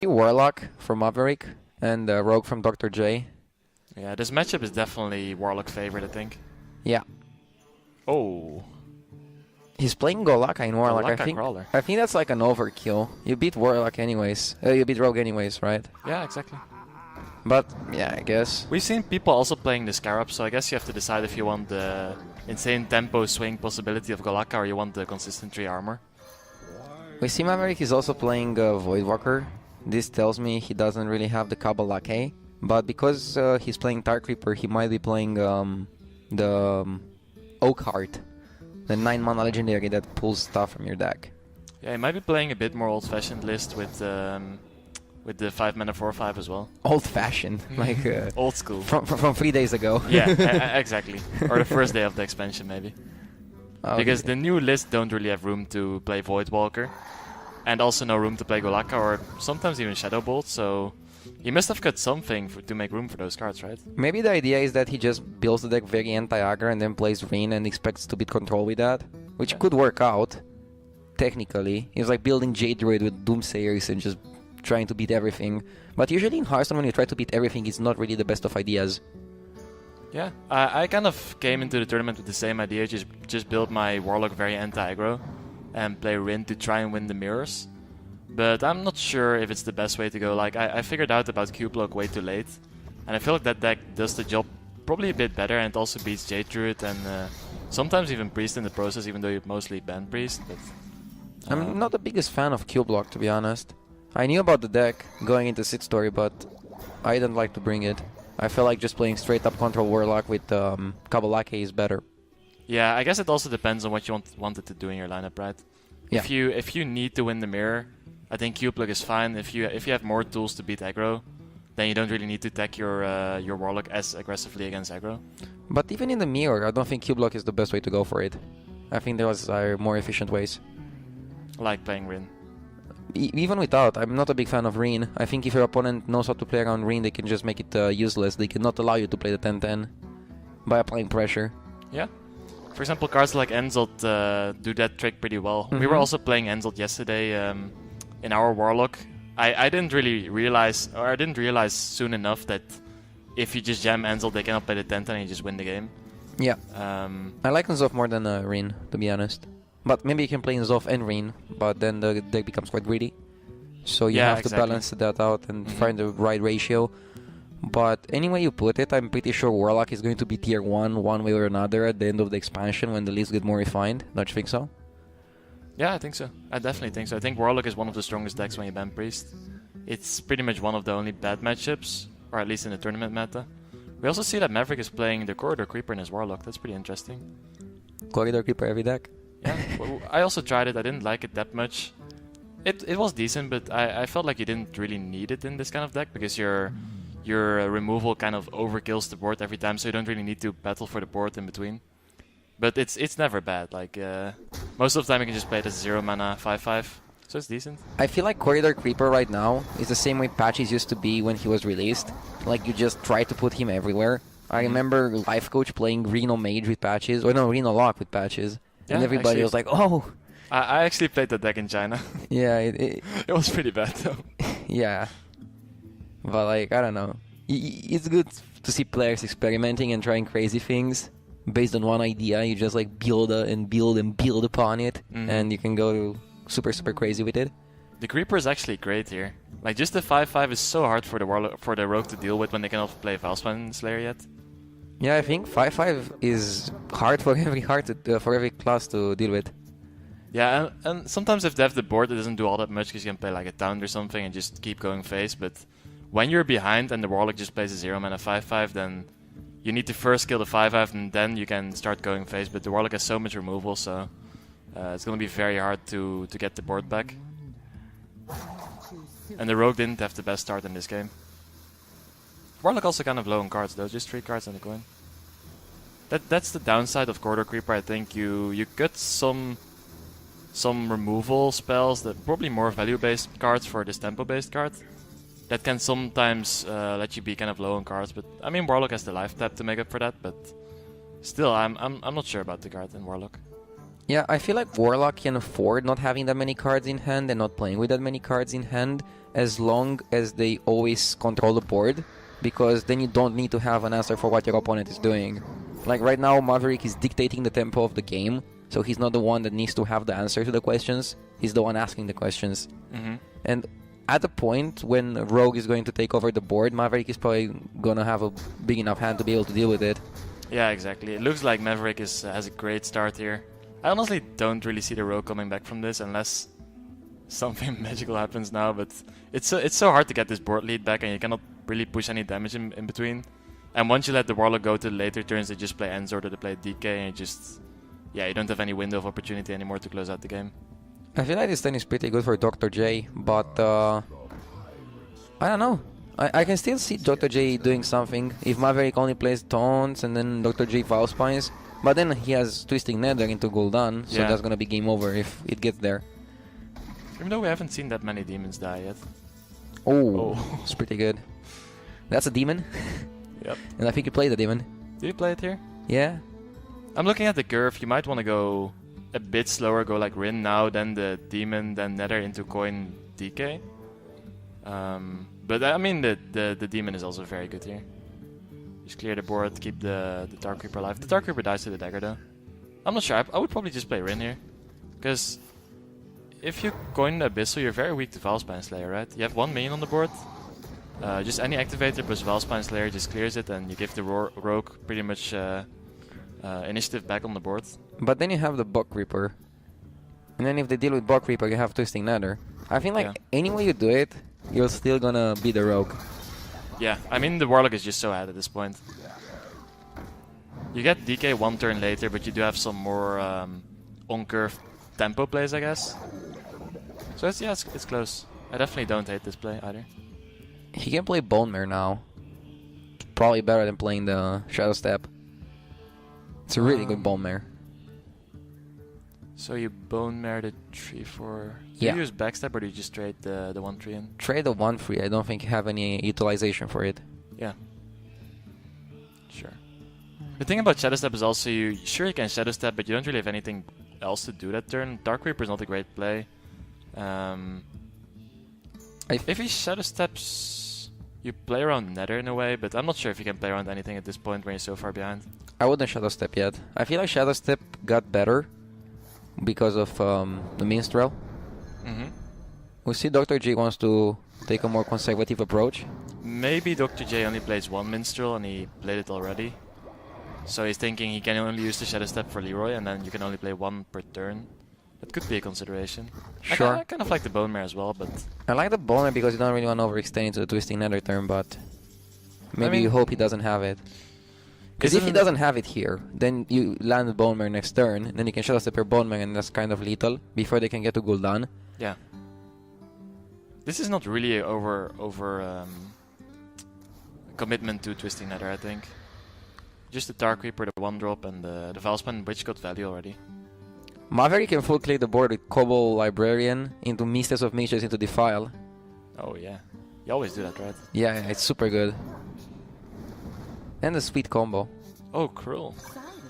Warlock from Maverick and Rogue from DrJ. Yeah, this matchup is definitely Warlock favorite, I think. Yeah, Oh, he's playing Golaka in Warlock. Golaka Crawler. I think that's like an overkill. You beat Warlock anyways. You beat Rogue anyways, right? Yeah, exactly. But yeah, I guess. We've seen people also playing the Scarab, so I guess you have to decide if you want the insane tempo swing possibility of Golaka or you want the consistent 3 armor. We see Maverick is also playing Voidwalker. This tells me he doesn't really have the Kabalake. But because he's playing Tar Creeper, he might be playing the Oak Heart, the 9-mana legendary that pulls stuff from your deck. Yeah, he might be playing a bit more old-fashioned list with the 5-mana 4/5 as well. Old-fashioned, like Old school. from 3 days ago. Yeah, exactly. Or the first day of the expansion, maybe. Because the new list don't really have room to play Voidwalker, and also no room to play Golaka or sometimes even Shadow Bolt, so he must have cut something to make room for those cards, right? Maybe the idea is that he just builds the deck very anti-aggro and then plays Rin and expects to beat control with that, which could work out, technically. He's like building Jade Druid with Doomsayers and just trying to beat everything. But usually in Hearthstone, when you try to beat everything, it's not really the best of ideas. Yeah, I kind of came into the tournament with the same idea, just build my Warlock very anti-aggro and play Rin to try and win the mirrors. But I'm not sure if it's the best way to go. Like, I figured out about Q-Block way too late, and I feel like that deck does the job probably a bit better and it also beats Jade Druid and sometimes even Priest in the process, even though you mostly ban Priest. But I'm not the biggest fan of Q-Block, to be honest. I knew about the deck going into SeatStory, but I didn't like to bring it. I feel like just playing straight up Control Warlock with Kabalake is better. Yeah, I guess it also depends on what you wanted to do in your lineup, right? Yeah. If you need to win the mirror, I think Q-Plug is fine. If you have more tools to beat aggro, then you don't really need to deck your Warlock as aggressively against aggro. But even in the mirror, I don't think Q-Block is the best way to go for it. I think there are more efficient ways. Like playing Rin. Even without, I'm not a big fan of Rin. I think if your opponent knows how to play around Rin, they can just make it useless. They cannot allow you to play the 10-10 by applying pressure. Yeah. For example, cards like Enzold do that trick pretty well. We were also playing Enzold yesterday in our Warlock. I didn't really realize, or I didn't realize soon enough that if you just jam Enzold, they cannot play the 10-10 and you just win the game. Yeah. I like Zof more than Rin, to be honest. But maybe you can play in Zof and Rin, but then the deck becomes quite greedy. So you have to balance that out and find the right ratio. But anyway you put it, I'm pretty sure Warlock is going to be tier 1 one way or another at the end of the expansion when the list gets more refined. Don't you think so? Yeah, I think so. I definitely think so. I think Warlock is one of the strongest decks when you ban Priest. It's pretty much one of the only bad matchups, or at least in the tournament meta. We also see that Maverick is playing the Corridor Creeper in his Warlock. That's pretty interesting. Corridor Creeper every deck? Yeah, well, I also tried it. I didn't like it that much. It was decent, but I felt like you didn't really need it in this kind of deck because your removal kind of overkills the board every time, so you don't really need to battle for the board in between. But it's never bad. Like most of the time you can just play it as 0-mana 5/5, so it's decent. I feel like Corridor Creeper right now is the same way Patches used to be when he was released. Like you just try to put him everywhere. I remember Life Coach playing Reno Mage with Patches, or no, Reno Lock with Patches. Yeah, and everybody was like, oh! I actually played that deck in China. Yeah, it was pretty bad though. Yeah. But like, I don't know. It's good to see players experimenting and trying crazy things based on one idea. You just like build and build upon it, and you can go super crazy with it. The Creeper is actually great here. Like just the 5/5 is so hard for the Rogue to deal with when they cannot play Valspan Slayer yet. Yeah, I think 5/5 is hard for every class to deal with. Yeah, and sometimes if they have the board, it doesn't do all that much because you can play like a Taunt or something and just keep going face. But when you're behind and the Warlock just plays a 0-mana 5/5, then you need to first kill the 5/5 and then you can start going face. But the Warlock has so much removal, so it's going to be very hard to get the board back. And the Rogue didn't have the best start in this game. Warlock also kind of low on cards though, just 3 cards on the coin. That's the downside of Corridor Creeper. I think you get some removal spells that probably more value-based cards for this tempo-based card that can sometimes let you be kind of low on cards. But I mean Warlock has the life tap to make up for that. But still, I'm not sure about the card in Warlock. Yeah, I feel like Warlock can afford not having that many cards in hand and not playing with that many cards in hand, as long as they always control the board, because then you don't need to have an answer for what your opponent is doing. Like right now, Maverick is dictating the tempo of the game, so he's not the one that needs to have the answer to the questions. He's the one asking the questions. And at the point when Rogue is going to take over the board, Maverick is probably gonna have a big enough hand to be able to deal with it. Yeah, exactly. It looks like Maverick has a great start here. I honestly don't really see the Rogue coming back from this unless something magical happens now, but it's so hard to get this board lead back, and you cannot really push any damage in between. And once you let the Warlock go to the later turns, they just play Enzor or they play DK, and you don't have any window of opportunity anymore to close out the game. I feel like this turn is pretty good for Dr. J, but I don't know. I can still see Dr. J doing something if Maverick only plays Taunts and then Dr. J Valspines, but then he has Twisting Nether into Gul'dan, so that's gonna be game over if it gets there. Even though we haven't seen that many demons die yet. Oh. It's pretty good. That's a demon. Yep. And I think you play the demon. Do you play it here? Yeah. I'm looking at the curve. You might want to go a bit slower, go like Rin now, then the demon, then Nether into coin DK. But I mean the demon is also very good here. Just clear the board, keep the Dark Reaper alive. The Dark Reaper dies to the dagger though. I'm not sure. I would probably just play Rin here, because if you coin the Abyssal, you're very weak to Valspine Slayer, right? You have one minion on the board. Just any activator plus Valspine Slayer just clears it, and you give the Rogue pretty much initiative back on the board. But then you have the Buck Reaper. And then if they deal with Buck Reaper, you have Twisting Nether. I feel like any way you do it, you're still gonna be the Rogue. Yeah, I mean the Warlock is just so ahead at this point. You get DK one turn later, but you do have some more on-curve tempo plays, I guess. So it's close. I definitely don't hate this play either. He can play Bone Mare now. Probably better than playing the Shadow Step. It's a really good Bone Mare. So you Bone Mare the 3-4. Do Yeah. you use Backstab or do you just trade the 1-3 in? Trade the 1-3. I don't think you have any utilization for it. Yeah. Sure. The thing about Shadow Step is also you can Shadow Step, but you don't really have anything else to do that turn. Dark Reaper is not a great play. If he Shadow Steps, you play around Nether in a way, but I'm not sure if you can play around anything at this point when you're so far behind. I wouldn't Shadow Step yet. I feel like Shadow Step got better because of the Minstrel. We see Dr. J wants to take a more conservative approach. Maybe Dr. J only plays one Minstrel and he played it already. So he's thinking he can only use the Shadow Step for Leroy, and then you can only play one per turn. That could be a consideration. Sure. I kind of like the Bone Mare as well, but... I like the Bone Mare because you don't really want to overextend into the Twisting Nether turn, but maybe you hope he doesn't have it. Because if he doesn't have it here, then you land the Bone Mare next turn, and then you can Shadow Step your Bone Mare, and that's kind of lethal before they can get to Gul'dan. Yeah. This is not really over commitment to Twisting Nether, I think. Just the Dark Reaper, the 1-drop, and the Valspine, which got value already. Maverick can full clear the board with Cobble Librarian into Mistress of Mistresses into Defile. Oh yeah. You always do that, right? Yeah, it's super good. And a sweet combo. Oh, cruel.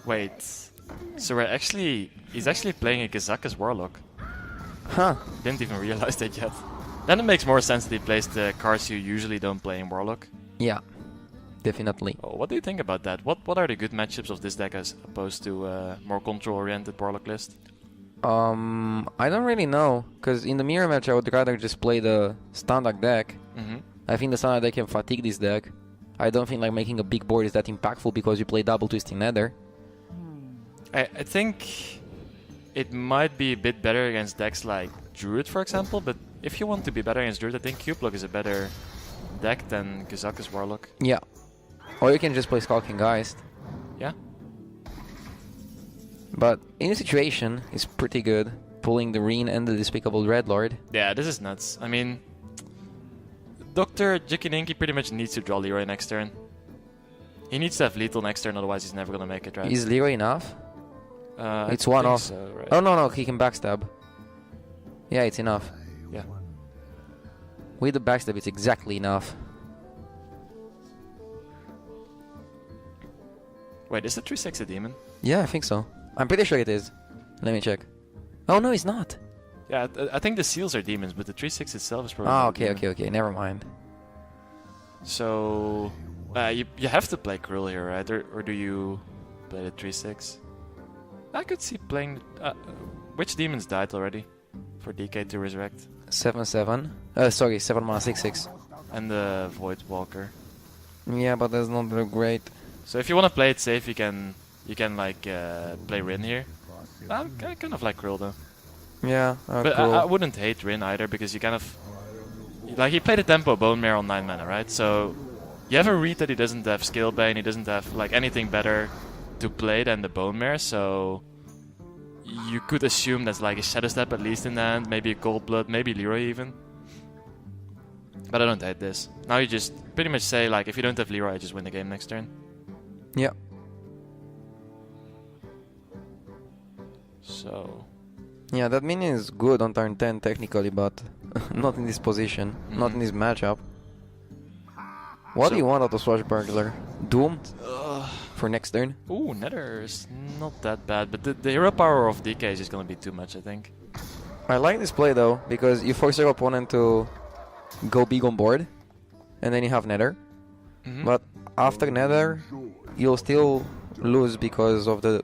Wait. So he's actually playing a Kazakus Warlock. Huh. Didn't even realize that yet. Then it makes more sense that he plays the cards you usually don't play in Warlock. Yeah. Definitely. Oh, what do you think about that? What are the good matchups of this deck as opposed to a more control-oriented Warlock list? I don't really know, because in the mirror match I would rather just play the standard deck. I think the standard deck can fatigue this deck. I don't think like making a big board is that impactful because you play double Twisting Nether. I think it might be a bit better against decks like Druid, for example, but if you want to be better against Druid, I think Cube-Block is a better deck than Kazakus Warlock. Yeah. Or you can just play Skulking Geist. Yeah. But in this situation, it's pretty good, pulling the Reen and the Despicable Dreadlord. Yeah, this is nuts. I mean, DrJikininki pretty much needs to draw Leroy next turn. He needs to have lethal next turn, otherwise he's never gonna make it, right? Is Leroy enough? It's one off. So, right? Oh no, he can backstab. Yeah, it's enough. Yeah. With the backstab, it's exactly enough. Wait, is the 3/6 a demon? Yeah, I think so. I'm pretty sure it is. Let me check. Oh no, it's not. Yeah, I think the seals are demons, but the 3/6 itself is probably. Ah, okay. Never mind. So you have to play Krill here, right? Or do you play the 3/6? I could see playing. Which demons died already for DK to resurrect? 7/7. Sorry, 7 mana 6/6. And the Void Walker. Yeah, but that's not very great. So if you want to play it safe, you can like play Rin here. I kind of like Krill though. Yeah, but cool. I wouldn't hate Rin either, because you kind of like, he played a tempo Bone Marrow on 9 mana, right? So you have a read that he doesn't have Skill Bane, he doesn't have like anything better to play than the Bone Mare, so you could assume that's like a Shadow Step at least in the end, maybe a Cold Blood, maybe Leroy even. But I don't hate this. Now you just pretty much say like, if you don't have Leroy, I just win the game next turn. Yeah. So. Yeah, that minion is good on turn 10 technically, but not in this position, not in this matchup. What do you want out of Swashbuckler? Doom? For next turn? Ooh, Nether is not that bad, but the hero power of DK is just gonna be too much, I think. I like this play though, because you force your opponent to go big on board, and then you have Nether. But after Nether, you'll still lose because of the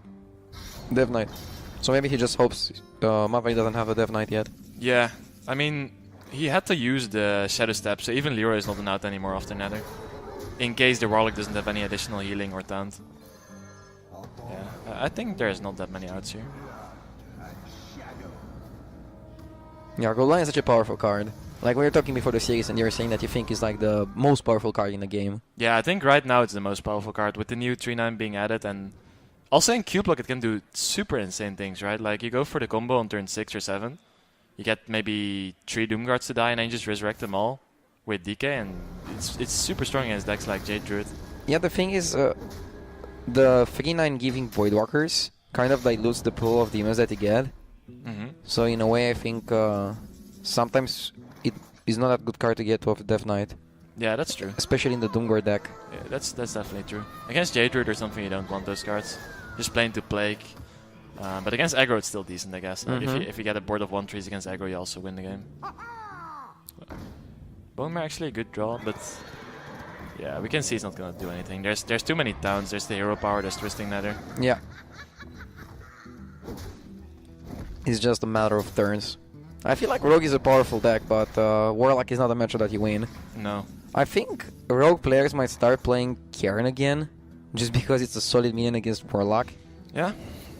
Dev Knight. So maybe he just hopes Maverick doesn't have a Dev Knight yet. Yeah, I mean, he had to use the Shadow Step, so even Leroy is not an out anymore after Nether. In case the Warlock doesn't have any additional healing or taunt. Yeah, I think there's not that many outs here. Yeah, Gold Line is such a powerful card. Like, we were talking before the series and you were saying that you think it's like the most powerful card in the game. Yeah, I think right now it's the most powerful card with the new 3/9 being added, and also in Q-Block it can do super insane things, right? Like, you go for the combo on turn 6 or 7, you get maybe 3 Doomguards to die and then you just resurrect them all with DK, and it's super strong against decks like Jade Druid. Yeah, the thing is, the 3/9 giving Voidwalkers kind of dilutes the pool of demons that you get. So in a way, I think sometimes it is not a good card to get off Death Knight. Yeah, that's true. Especially in the Doomguard deck. Yeah, that's definitely true. Against Jade Druid or something, you don't want those cards. Just playing to Plague. But against aggro, it's still decent, I guess. Like if you get a board of 1/3s against aggro, you also win the game. Bone Mare actually a good draw, but yeah, we can see it's not gonna do anything. There's too many towns. There's the hero power. There's Twisting Nether. Yeah. It's just a matter of turns. I feel like Rogue is a powerful deck, but Warlock is not a matchup that you win. No. I think Rogue players might start playing Karen again, just because it's a solid minion against Warlock. Yeah,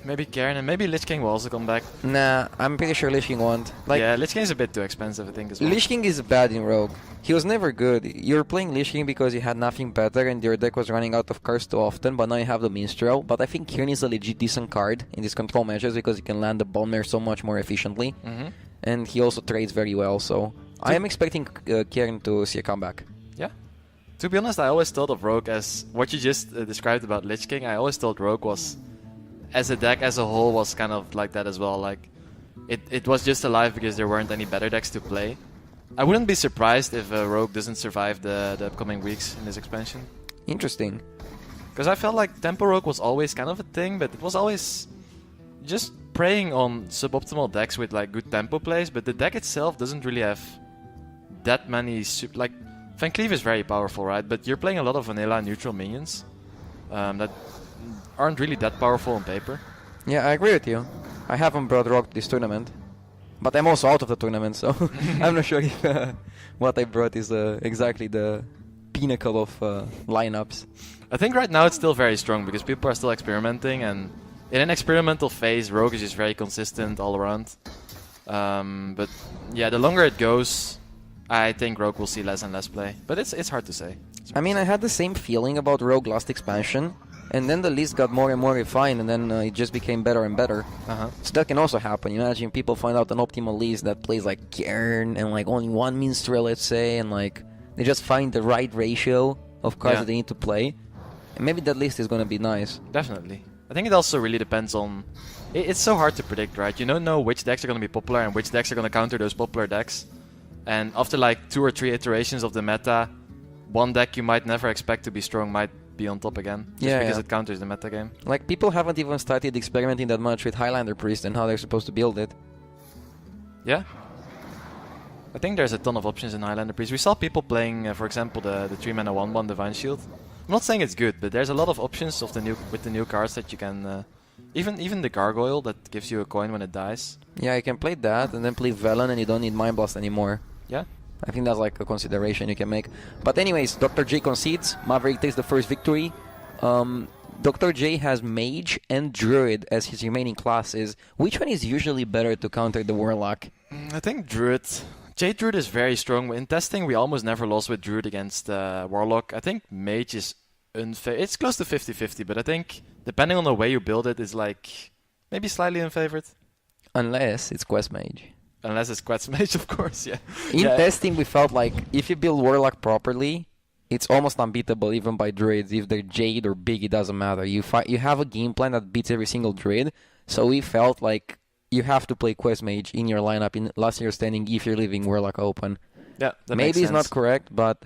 maybe Karen, and maybe Lich King will also come back. Nah, I'm pretty sure Lich King won't. Like, yeah, Lich King is a bit too expensive, I think, as well. Lich King is bad in Rogue. He was never good. You're playing Lich King because you had nothing better and your deck was running out of cards too often, but now you have the Minstrel. But I think Kieran is a legit decent card in these control matches because you can land the Bone Mare so much more efficiently. And he also trades very well, so I am expecting Kieran to see a comeback. Yeah. To be honest, I always thought of Rogue as what you just described about Lich King. I always thought Rogue was, as a deck as a whole, was kind of like that as well. Like, it was just alive because there weren't any better decks to play. I wouldn't be surprised if Rogue doesn't survive the upcoming weeks in this expansion. Interesting. Because I felt like Tempo Rogue was always kind of a thing, but it was always just preying on suboptimal decks with like good tempo plays, but the deck itself doesn't really have that many... like, Van Cleave is very powerful, right? But you're playing a lot of vanilla neutral minions that aren't really that powerful on paper. Yeah, I agree with you. I haven't brought Rogue to this tournament. But I'm also out of the tournament, so I'm not sure if what I brought is exactly the pinnacle of lineups. I think right now it's still very strong because people are still experimenting, and in an experimental phase, Rogue is just very consistent all around. But yeah, the longer it goes, I think Rogue will see less and less play. But it's hard to say. I mean, I had the same feeling about Rogue last expansion. And then the list got more and more refined, and then it just became better and better. So that can also happen. Imagine people find out an optimal list that plays like Cairn and like only one Minstrel, let's say, and like they just find the right ratio of cards that they need to play. And maybe that list is going to be nice. Definitely. I think it also really depends on... It's so hard to predict, right? You don't know which decks are going to be popular and which decks are going to counter those popular decks. And after like 2 or 3 iterations of the meta, one deck you might never expect to be strong might be on top again, just because it counters the meta game. Like, people haven't even started experimenting that much with Highlander Priest and how they're supposed to build it. Yeah. I think there's a ton of options in Highlander Priest. We saw people playing, for example, the 3-mana 1/1 Divine Shield. I'm not saying it's good, but there's a lot of options of with the new cards that you can... even the Gargoyle that gives you a coin when it dies. Yeah, you can play that and then play Velen and you don't need Mind Blast anymore. Yeah. I think that's like a consideration you can make. But anyways, DrJ concedes. Maverick takes the first victory. DrJ has Mage and Druid as his remaining classes. Which one is usually better to counter the Warlock? I think Druid. Jade Druid is very strong. In testing, we almost never lost with Druid against Warlock. I think Mage is unfair. It's close to 50-50, but I think depending on the way you build it, is like maybe slightly unfavored. Unless it's Quest Mage. Unless it's Quest Mage, of course, yeah. In testing, we felt like if you build Warlock properly, it's almost unbeatable even by Druids. If they're Jade or Big, it doesn't matter. You have a game plan that beats every single Druid. So we felt like you have to play Quest Mage in your lineup in last year's standing if you're leaving Warlock open. Yeah, that maybe makes it's sense. not correct, but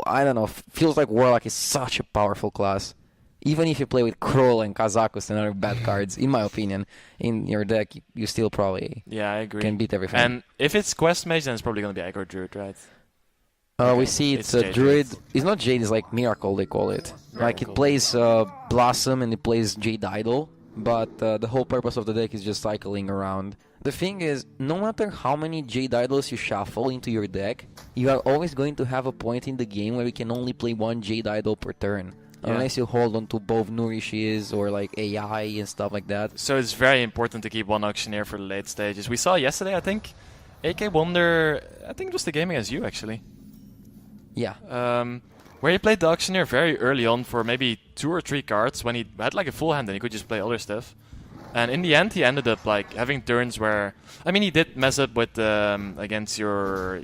I don't know. Feels like Warlock is such a powerful class. Even if you play with Kroll and Kazakus and other bad cards, in my opinion, in your deck, you still probably I agree. can beat everything. And if it's Quest Mage, then it's probably going to be Aggro Druid, right? We see it's a Jade Druid. It's not Jade, it's like Miracle, they call it. Like it Miracle. plays Blossom and it plays Jade Idol, but the whole purpose of the deck is just cycling around. The thing is, no matter how many Jade Idols you shuffle into your deck, you are always going to have a point in the game where you can only play one Jade Idol per turn. Yeah. Unless you hold on to both Nourishes or like AI and stuff like that. So it's very important to keep one Auctioneer for the late stages. We saw yesterday, I think, AK Wonder, I think it was the game against you actually. Yeah. Where he played the Auctioneer very early on for maybe 2 or 3 cards when he had like a full hand and he could just play other stuff. And in the end, he ended up like having turns where, I mean, he did mess up with against your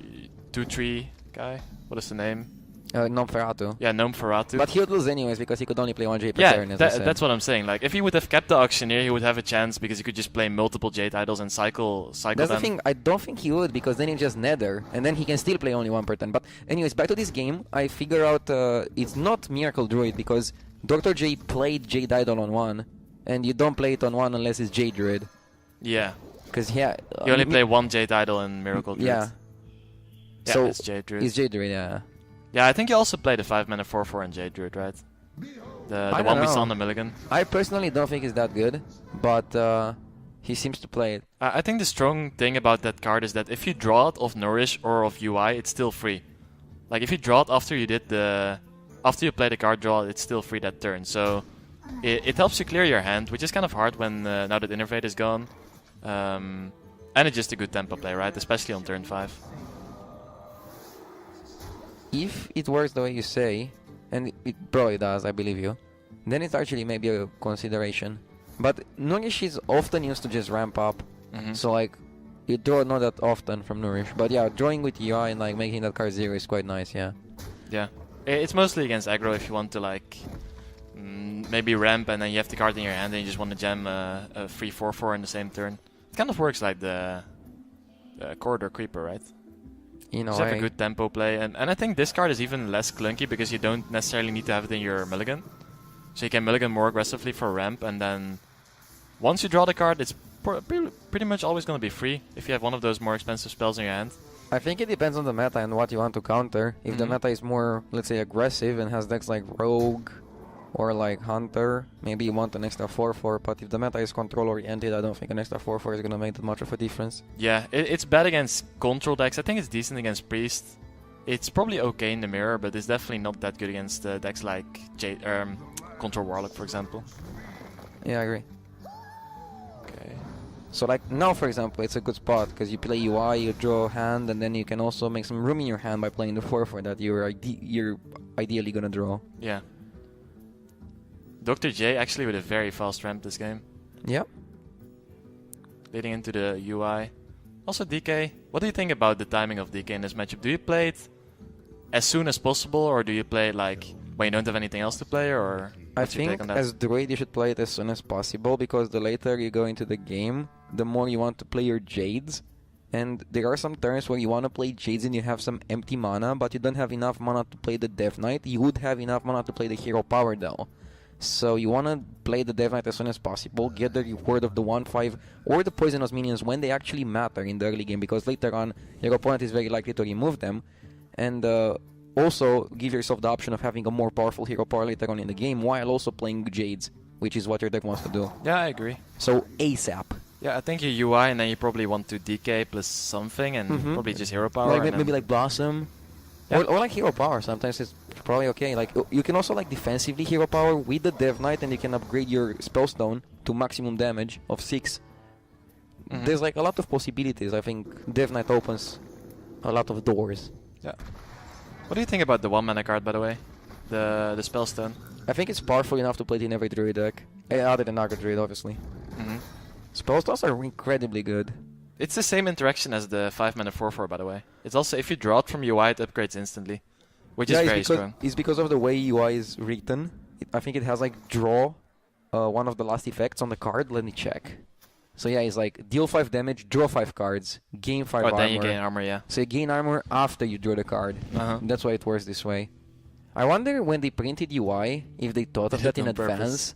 2/3 guy. What is the name? Nomferatu. Yeah, Nomferatu. But he would lose anyways because he could only play one Jade per yeah, turn. As I said. that's what I'm saying. Like if he would have kept the Auctioneer, he would have a chance because he could just play multiple Jade Idols and cycle That's them. the thing. I don't think he would because then he just Nether and then he can still play only one per turn. But anyways, back to this game. I figure out it's not Miracle Druid because DrJ played Jade Idol on one, and you don't play it on one unless it's Jade Druid. Yeah. Because You only play one Jade Idol in Miracle Druid. Yeah. Yeah, So it's Jade Druid. It's Jade Druid, yeah. Yeah, I think you also played the 5-mana 4/4 in Jade Druid, right? The I one don't we saw know. on the Milligan. I personally don't think it's that good, but he seems to play it. I think the strong thing about that card is that if you draw it off Nourish or off UI, it's still free. Like if you draw it after you play the card draw, it's still free that turn. So it helps you clear your hand, which is kind of hard when now that Innervate is gone. And it's just a good tempo play, right? Especially on turn 5. If it works the way you say, and it probably does, I believe you, then it's actually maybe a consideration. But Nourish is often used to just ramp up, so like you draw not that often from Nourish. But yeah, drawing with UI and like making that card 0 is quite nice, yeah. Yeah, it's mostly against aggro if you want to like maybe ramp and then you have the card in your hand and you just want to jam a free 4/4 in the same turn. It kind of works like the Corridor Creeper, right? You know, Just have a good tempo play, and I think this card is even less clunky because you don't necessarily need to have it in your mulligan. So you can mulligan more aggressively for ramp, and then once you draw the card, it's pretty much always going to be free if you have one of those more expensive spells in your hand. I think it depends on the meta and what you want to counter. If the meta is more, let's say, aggressive and has decks like Rogue or like Hunter, maybe you want an extra 4/4, but if the meta is control oriented, I don't think an extra 4/4 is going to make that much of a difference. Yeah, it's bad against control decks. I think it's decent against Priest. It's probably okay in the mirror, but it's definitely not that good against decks like Control Warlock, for example. Yeah, I agree. Okay. So like now, for example, it's a good spot because you play UI, you draw a hand, and then you can also make some room in your hand by playing the 4/4 that you're ideally going to draw. Yeah. DrJ actually with a very fast ramp this game. Yep. Leading into the UI. Also DK. What do you think about the timing of DK in this matchup? Do you play it as soon as possible, or do you play it like when you don't have anything else to play, or I what's your take think on that? as Druid you should play it as soon as possible because the later you go into the game, the more you want to play your Jades. And there are some turns where you want to play Jades and you have some empty mana, but you don't have enough mana to play the Death Knight. You would have enough mana to play the Hero Power though. So you want to play the Dev Knight as soon as possible, get the reward of the 1-5 or the poisonous minions when they actually matter in the early game, because later on your opponent is very likely to remove them. And also give yourself the option of having a more powerful hero power later on in the game while also playing Jades, which is what your deck wants to do. Yeah, I agree. So ASAP. Yeah, I think your UI, and then you probably want to DK plus something, and probably just hero power. Like maybe like Blossom. Yeah. Or like hero power. Sometimes it's probably okay. Like you can also like defensively hero power with the Dev Knight, and you can upgrade your Spellstone to maximum damage of 6. There's like a lot of possibilities. I think Dev Knight opens a lot of doors. Yeah. What do you think about the 1-mana card, by the way? The Spellstone? I think it's powerful enough to play it in every Druid deck. Other than Archer Druid, obviously. Spellstones are incredibly good. It's the same interaction as the 5-mana 4/4, by the way. It's also, if you draw it from UI, it upgrades instantly. Which is very strong. It's because of the way UI is written. I think it has like draw, one of the last effects on the card. Let me check. So yeah, it's like deal 5 damage, draw 5 cards, gain 5 armor. Then you gain armor, yeah. So you gain armor after you draw the card. That's why it works this way. I wonder when they printed UI, if they thought of that in advance.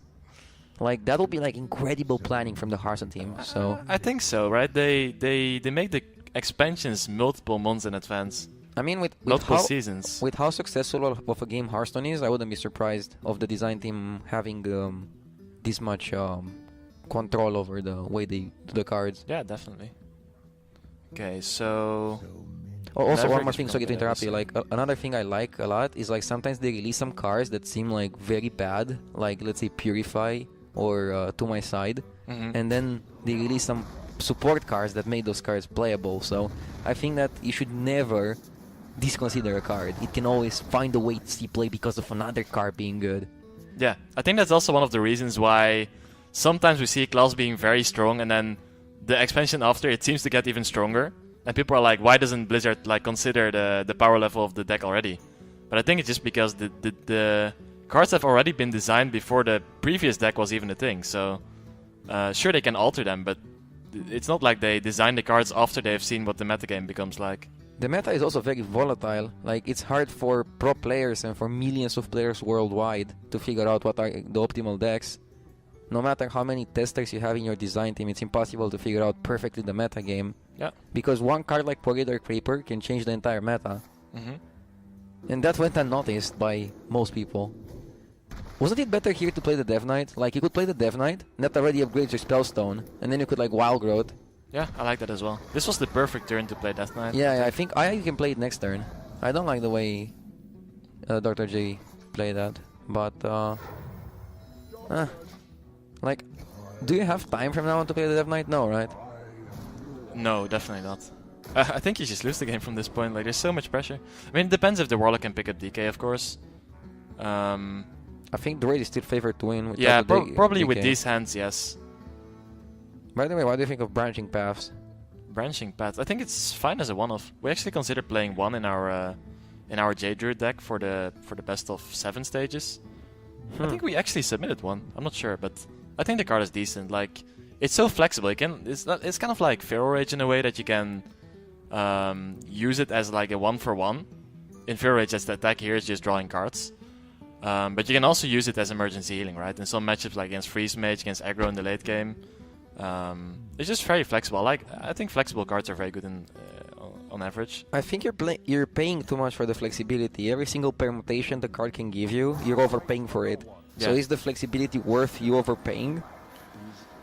Like, that will be like incredible planning from the Hearthstone team. So I think so, right? They make the expansions multiple months in advance. I mean, with multiple seasons. With how successful of a game Hearthstone is, I wouldn't be surprised of the design team having this much control over the way they do the cards. Yeah, definitely. Okay, so... Also, one more thing, sorry to interrupt you. Like, another thing I like a lot is like sometimes they release some cards that seem like very bad, like let's say Purify or To My Side, and then they release some support cards that made those cards playable. So I think that you should never disconsider a card. It can always find a way to see play because of another card being good. Yeah, I think that's also one of the reasons why sometimes we see a class being very strong, and then the expansion after it seems to get even stronger. And people are like, why doesn't Blizzard like consider the power level of the deck already? But I think it's just because the cards have already been designed before the previous deck was even a thing. So sure, they can alter them, but it's not like they design the cards after they've seen what the metagame becomes like. The meta is also very volatile. Like, it's hard for pro players and for millions of players worldwide to figure out what are the optimal decks. No matter how many testers you have in your design team, it's impossible to figure out perfectly the meta game. Yeah. Because one card like Corridor Creeper can change the entire meta. And that went unnoticed by most people. Wasn't it better here to play the Dev Knight? Like, you could play the Dev Knight, and that already upgrades your Spellstone, and then you could like Wild Growth. Yeah, I like that as well. This was the perfect turn to play Death Knight. Yeah, I think I can play it next turn. I don't like the way DrJ played that, but like, do you have time from now on to play the Dev Knight? No, right? No, definitely not. I think you just lose the game from this point. Like, there's so much pressure. I mean, it depends if the Warlock can pick up DK, of course. I think the raid is still favored to win. Yeah, probably DK. With these hands, yes. By the way, what do you think of Branching Paths? Branching Paths? I think it's fine as a one-off. We actually considered playing one in our J-Druid deck for the best of 7 stages. I think we actually submitted one. I'm not sure, but I think the card is decent. Like, it's so flexible. It's kind of like Feral Rage in a way that you can use it as like a 1-for-1. In Feral Rage, that's the attack here is just drawing cards. But you can also use it as emergency healing, right? In some matchups like against Freeze Mage, against aggro in the late game. It's just very flexible. I think flexible cards are very good on average. I think you're paying too much for the flexibility. Every single permutation the card can give you, you're overpaying for it. Yeah. So is the flexibility worth you overpaying?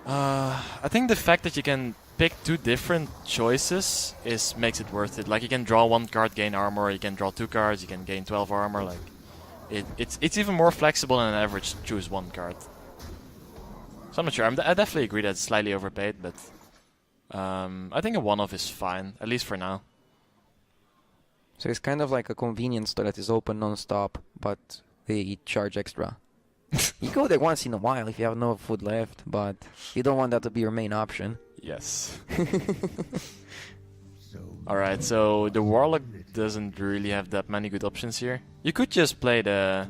I think the fact that you can pick 2 different choices makes it worth it. Like, you can draw 1 card, gain armor. You can draw 2 cards, you can gain 12 armor. Like, it's even more flexible than an average choose 1 card. So I'm not sure. I definitely agree that it's slightly overpaid, but I think a one-off is fine, at least for now. So it's kind of like a convenience store that is open non-stop, but they charge extra. You go there once in a while if you have no food left, but you don't want that to be your main option. Yes. Alright, so the Warlock doesn't really have that many good options here. You could just play the...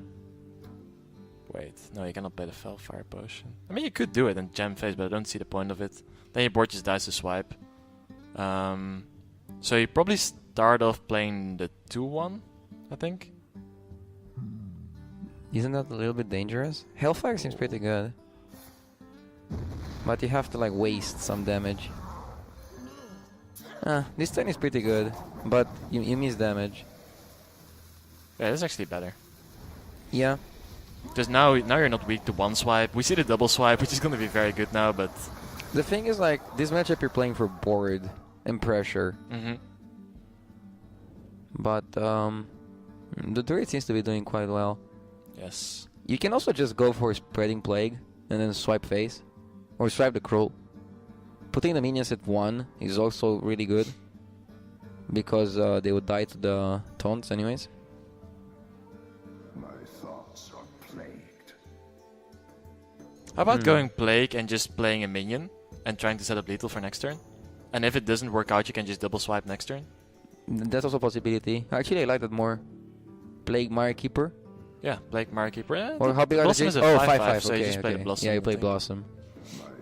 Wait, no, you cannot play the Fellfire Potion. I mean, you could do it and jam face, but I don't see the point of it. Then your board just dies to swipe. So you probably start off playing the 2-1, I think. Isn't that a little bit dangerous? Hellfire seems pretty good. But you have to like waste some damage. This turn is pretty good, but you miss damage. Yeah, that's actually better. Yeah. Because now you're not weak to one swipe. We see the double swipe, which is going to be very good now, but... The thing is, like, this matchup you're playing for board and pressure. But, the Druid seems to be doing quite well. Yes. You can also just go for Spreading Plague and then swipe face. Or swipe the Cruel. Putting the minions at 1 is also really good. Because they would die to the taunts anyways. How about going Plague and just playing a minion and trying to set up lethal for next turn? And if it doesn't work out, you can just double swipe next turn? That's also a possibility. Actually, I like that more. Plague Mire Keeper. Yeah, Plague Mire Keeper. Yeah, or how big are the Blossom is a 5/5, so you just play the Blossom. Yeah, you play Blossom.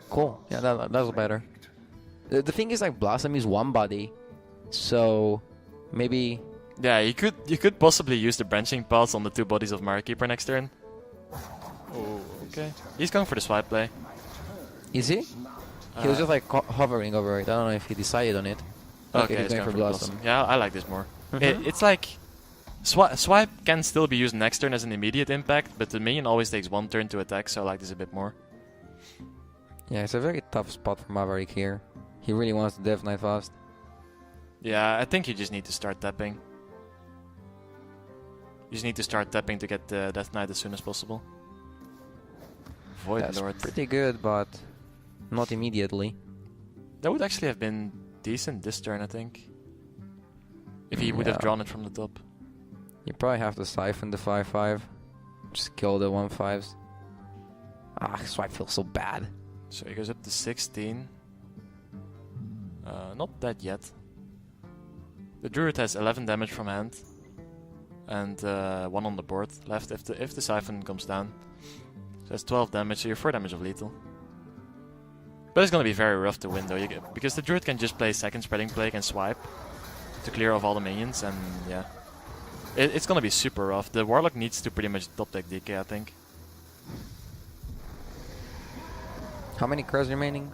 Cool. Yeah, that was better. The thing is, like, Blossom is one body, so maybe... Yeah, you could possibly use the branching paths on the 2 bodies of Mire Keeper next turn. Oh, okay. He's going for the swipe play. Is he? He was just like hovering over it. I don't know if he decided on it. Okay, he's going for Blossom. Yeah, I like this more. It's like swipe can still be used next turn as an immediate impact, but the minion always takes 1 turn to attack, so I like this a bit more. Yeah, it's a very tough spot for Maverick here. He really wants the Death Knight fast. Yeah, I think you just need to start tapping. You just need to start tapping to get the Death Knight as soon as possible. Void That's Lord. pretty good, but not immediately. That would actually have been decent this turn, I think. If he would have drawn it from the top. You probably have to siphon the 5/5. Just kill the 1/5s. Swipe feels so bad. So he goes up to 16. Not that yet. The Druid has 11 damage from hand. And 1 on the board left if the siphon comes down. So that's 12 damage, so you're 4 damage of lethal. But it's gonna be very rough to win though, because the Druid can just play second Spreading Plague and swipe to clear off all the minions, and yeah. It's gonna be super rough. The Warlock needs to pretty much top deck DK, I think. How many cards remaining?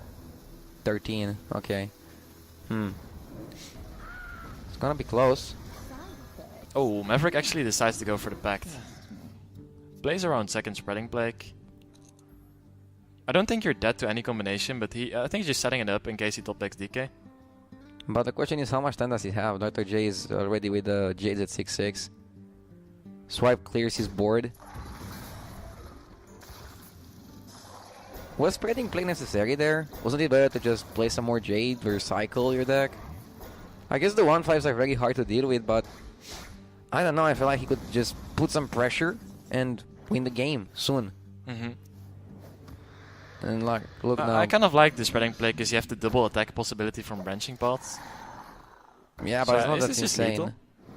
13, okay. It's gonna be close. Oh, Maverick actually decides to go for the Pact. Plays around second Spreading Plague. I don't think you're dead to any combination, but I think he's just setting it up in case he top decks DK. But the question is, how much time does he have? DrJ is already with the Jades at 6/6. Swipe clears his board. Was Spreading Plague necessary there? Wasn't it better to just play some more Jade or cycle your deck? I guess the 1/5s are very hard to deal with, but I don't know, I feel like he could just put some pressure and win the game soon. And like, look now. I kind of like the Spreading Plague because you have the double attack possibility from branching paths. Yeah, but so it's not that insane.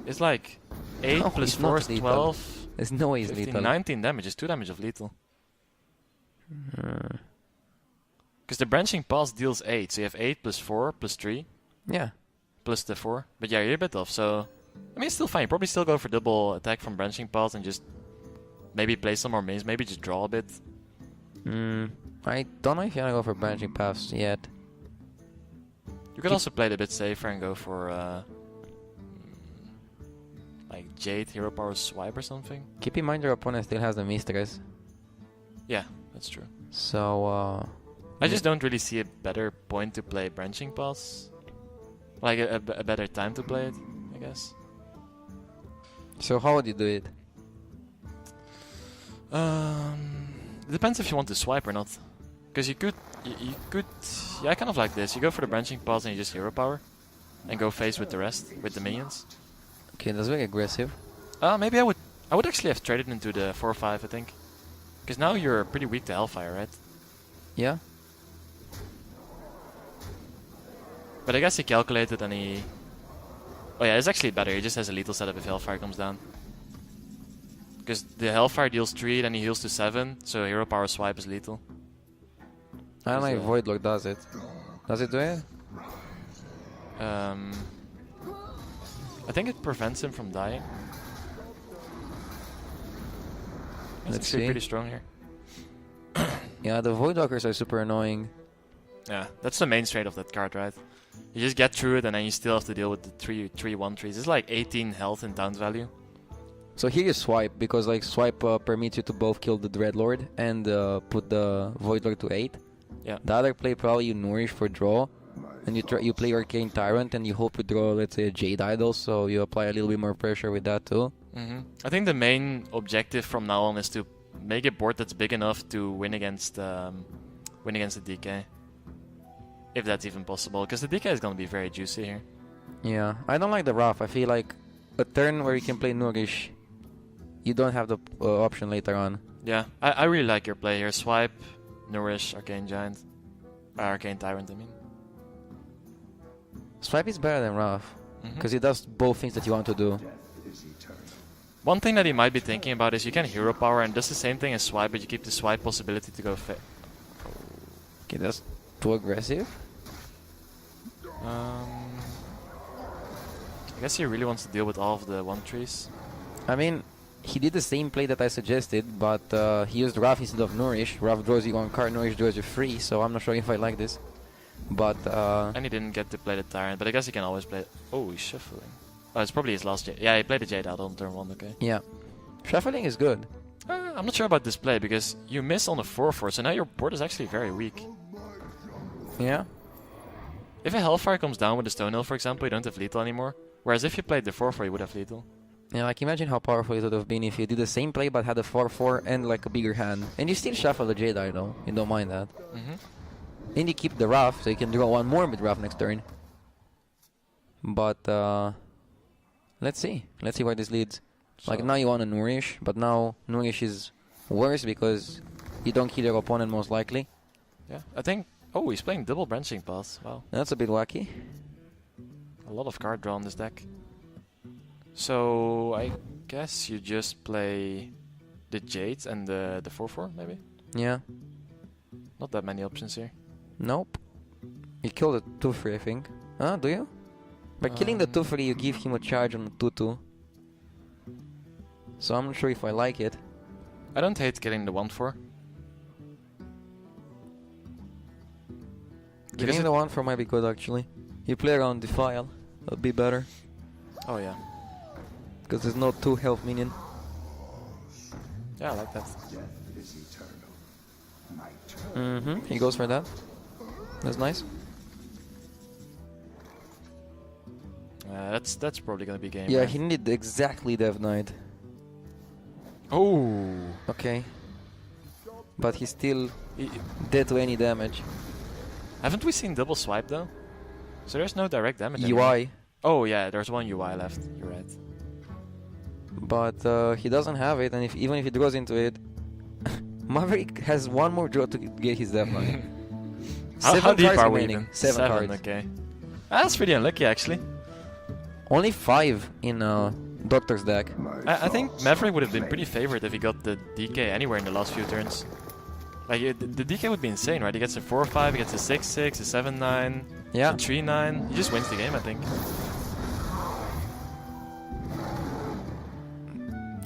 It's like 8 plus 4 is 12. There's no way it's 15, lethal. 19 damage, it's 2 damage of lethal. Because the branching pass deals 8, so you have 8 plus 4 plus 3. Yeah. Plus the 4. But yeah, you're a bit off, so... I mean, it's still fine. You probably still go for double attack from branching paths and just... maybe play some more mains, maybe just draw a bit. I don't know if you want to go for branching paths yet. You could also play it a bit safer and go for... like Jade, Hero Power Swipe or something. Keep in mind your opponent still has the Mistress. Yeah, that's true. So, I just don't really see a better point to play branching paths. Like a better time to play it, I guess. So how would you do it? It depends if you want to swipe or not. Because you could, yeah, kind of like this. You go for the branching paths and you just hero power, and go face with the rest, with the minions. Okay, that's very aggressive. Maybe I would actually have traded into the 4/5, I think. Because now you're pretty weak to Hellfire, right? Yeah. But I guess he calculated and he... Oh yeah, it's actually better. He just has a lethal setup if Hellfire comes down. Because the Hellfire deals 3, then he heals to 7, so Hero Power Swipe is lethal. I don't know if Void Lock does it. Does it do it? I think it prevents him from dying. Let's actually see. pretty strong here. Yeah, the Voidwalkers are super annoying. Yeah, that's the main trait of that card, right? You just get through it and then you still have to deal with the 3/1/3s. It's like 18 health and down value. So here you swipe, because like swipe permits you to both kill the Dreadlord and put the Voidlord to 8. Yeah. The other play probably you Nourish for draw, and you play Arcane Tyrant and you hope to draw, let's say, a Jade Idol, so you apply a little bit more pressure with that too. I think the main objective from now on is to make a board that's big enough to win against the DK. If that's even possible, because the DK is going to be very juicy here. Yeah, I don't like the Wrath. I feel like a turn where you can play Nourish, you don't have the option later on. Yeah, I really like your play here. Swipe, Nourish, Arcane Giant. Arcane Tyrant, I mean. Swipe is better than Wrath, because it does both things that you want to do. One thing that he might be thinking about is you can Hero Power and does the same thing as Swipe, but you keep the Swipe possibility to go fit. Okay, that's too aggressive. I guess he really wants to deal with all of the 1/3s. I mean, he did the same play that I suggested, but he used Wrath instead of Nourish. Wrath draws you 1 card, Nourish draws you 3, so I'm not sure if I like this. But and he didn't get to play the Tyrant, but I guess he can always play. Oh, he's shuffling. Oh, it's probably his last Jade. Yeah, he played the Jade out on turn 1, okay. yeah, shuffling is good. I'm not sure about this play because you miss on a 4/4, so now your board is actually very weak. Yeah. If a Hellfire comes down with a Stonehill, for example, you don't have lethal anymore. Whereas if you played the 4/4, you would have lethal. Yeah, like imagine how powerful it would have been if you did the same play but had a 4/4 and like a bigger hand. And you still shuffle the Jade Idol, you don't mind that. And you keep the Wrath, so you can draw 1 more with Wrath next turn. But let's see where this leads. So like now you want to Nourish, but now Nourish is worse because you don't kill your opponent most likely. Yeah, I think... Oh, he's playing double Branching Paths. Wow. That's a bit wacky. A lot of card draw in this deck. So I guess you just play the Jades and the 4/4 maybe? Yeah. Not that many options here. Nope. You kill the 2/3, I think. Huh, do you? By killing the 2/3, you give him a charge on the 2/2. So I'm not sure if I like it. I don't hate killing the 1/4. Killing the 1/4 might be good actually. You play around Defile, that'll be better. Oh yeah. Because there's no 2 health minion. Yeah, I like that. He goes for that. That's nice. That's probably gonna be game. Yeah, right? he needed exactly Death Knight. Oh. Okay. But he's still dead to any damage. Haven't we seen double swipe though? So there's no direct damage anymore. UI. Oh yeah, there's 1 UI left. You're right. But he doesn't have it, and even if he draws into it, Maverick has 1 more draw to get his Death Knight. How deep are we remaining. even? 7 cards. Okay. That's pretty unlucky actually. Only 5 in Doctor's deck. I think Maverick would have been pretty favored if he got the DK anywhere in the last few turns. Like the DK would be insane, right? He gets a 4/5, he gets a 6/6, a 7/9, Yeah. a 3/9. He just wins the game, I think.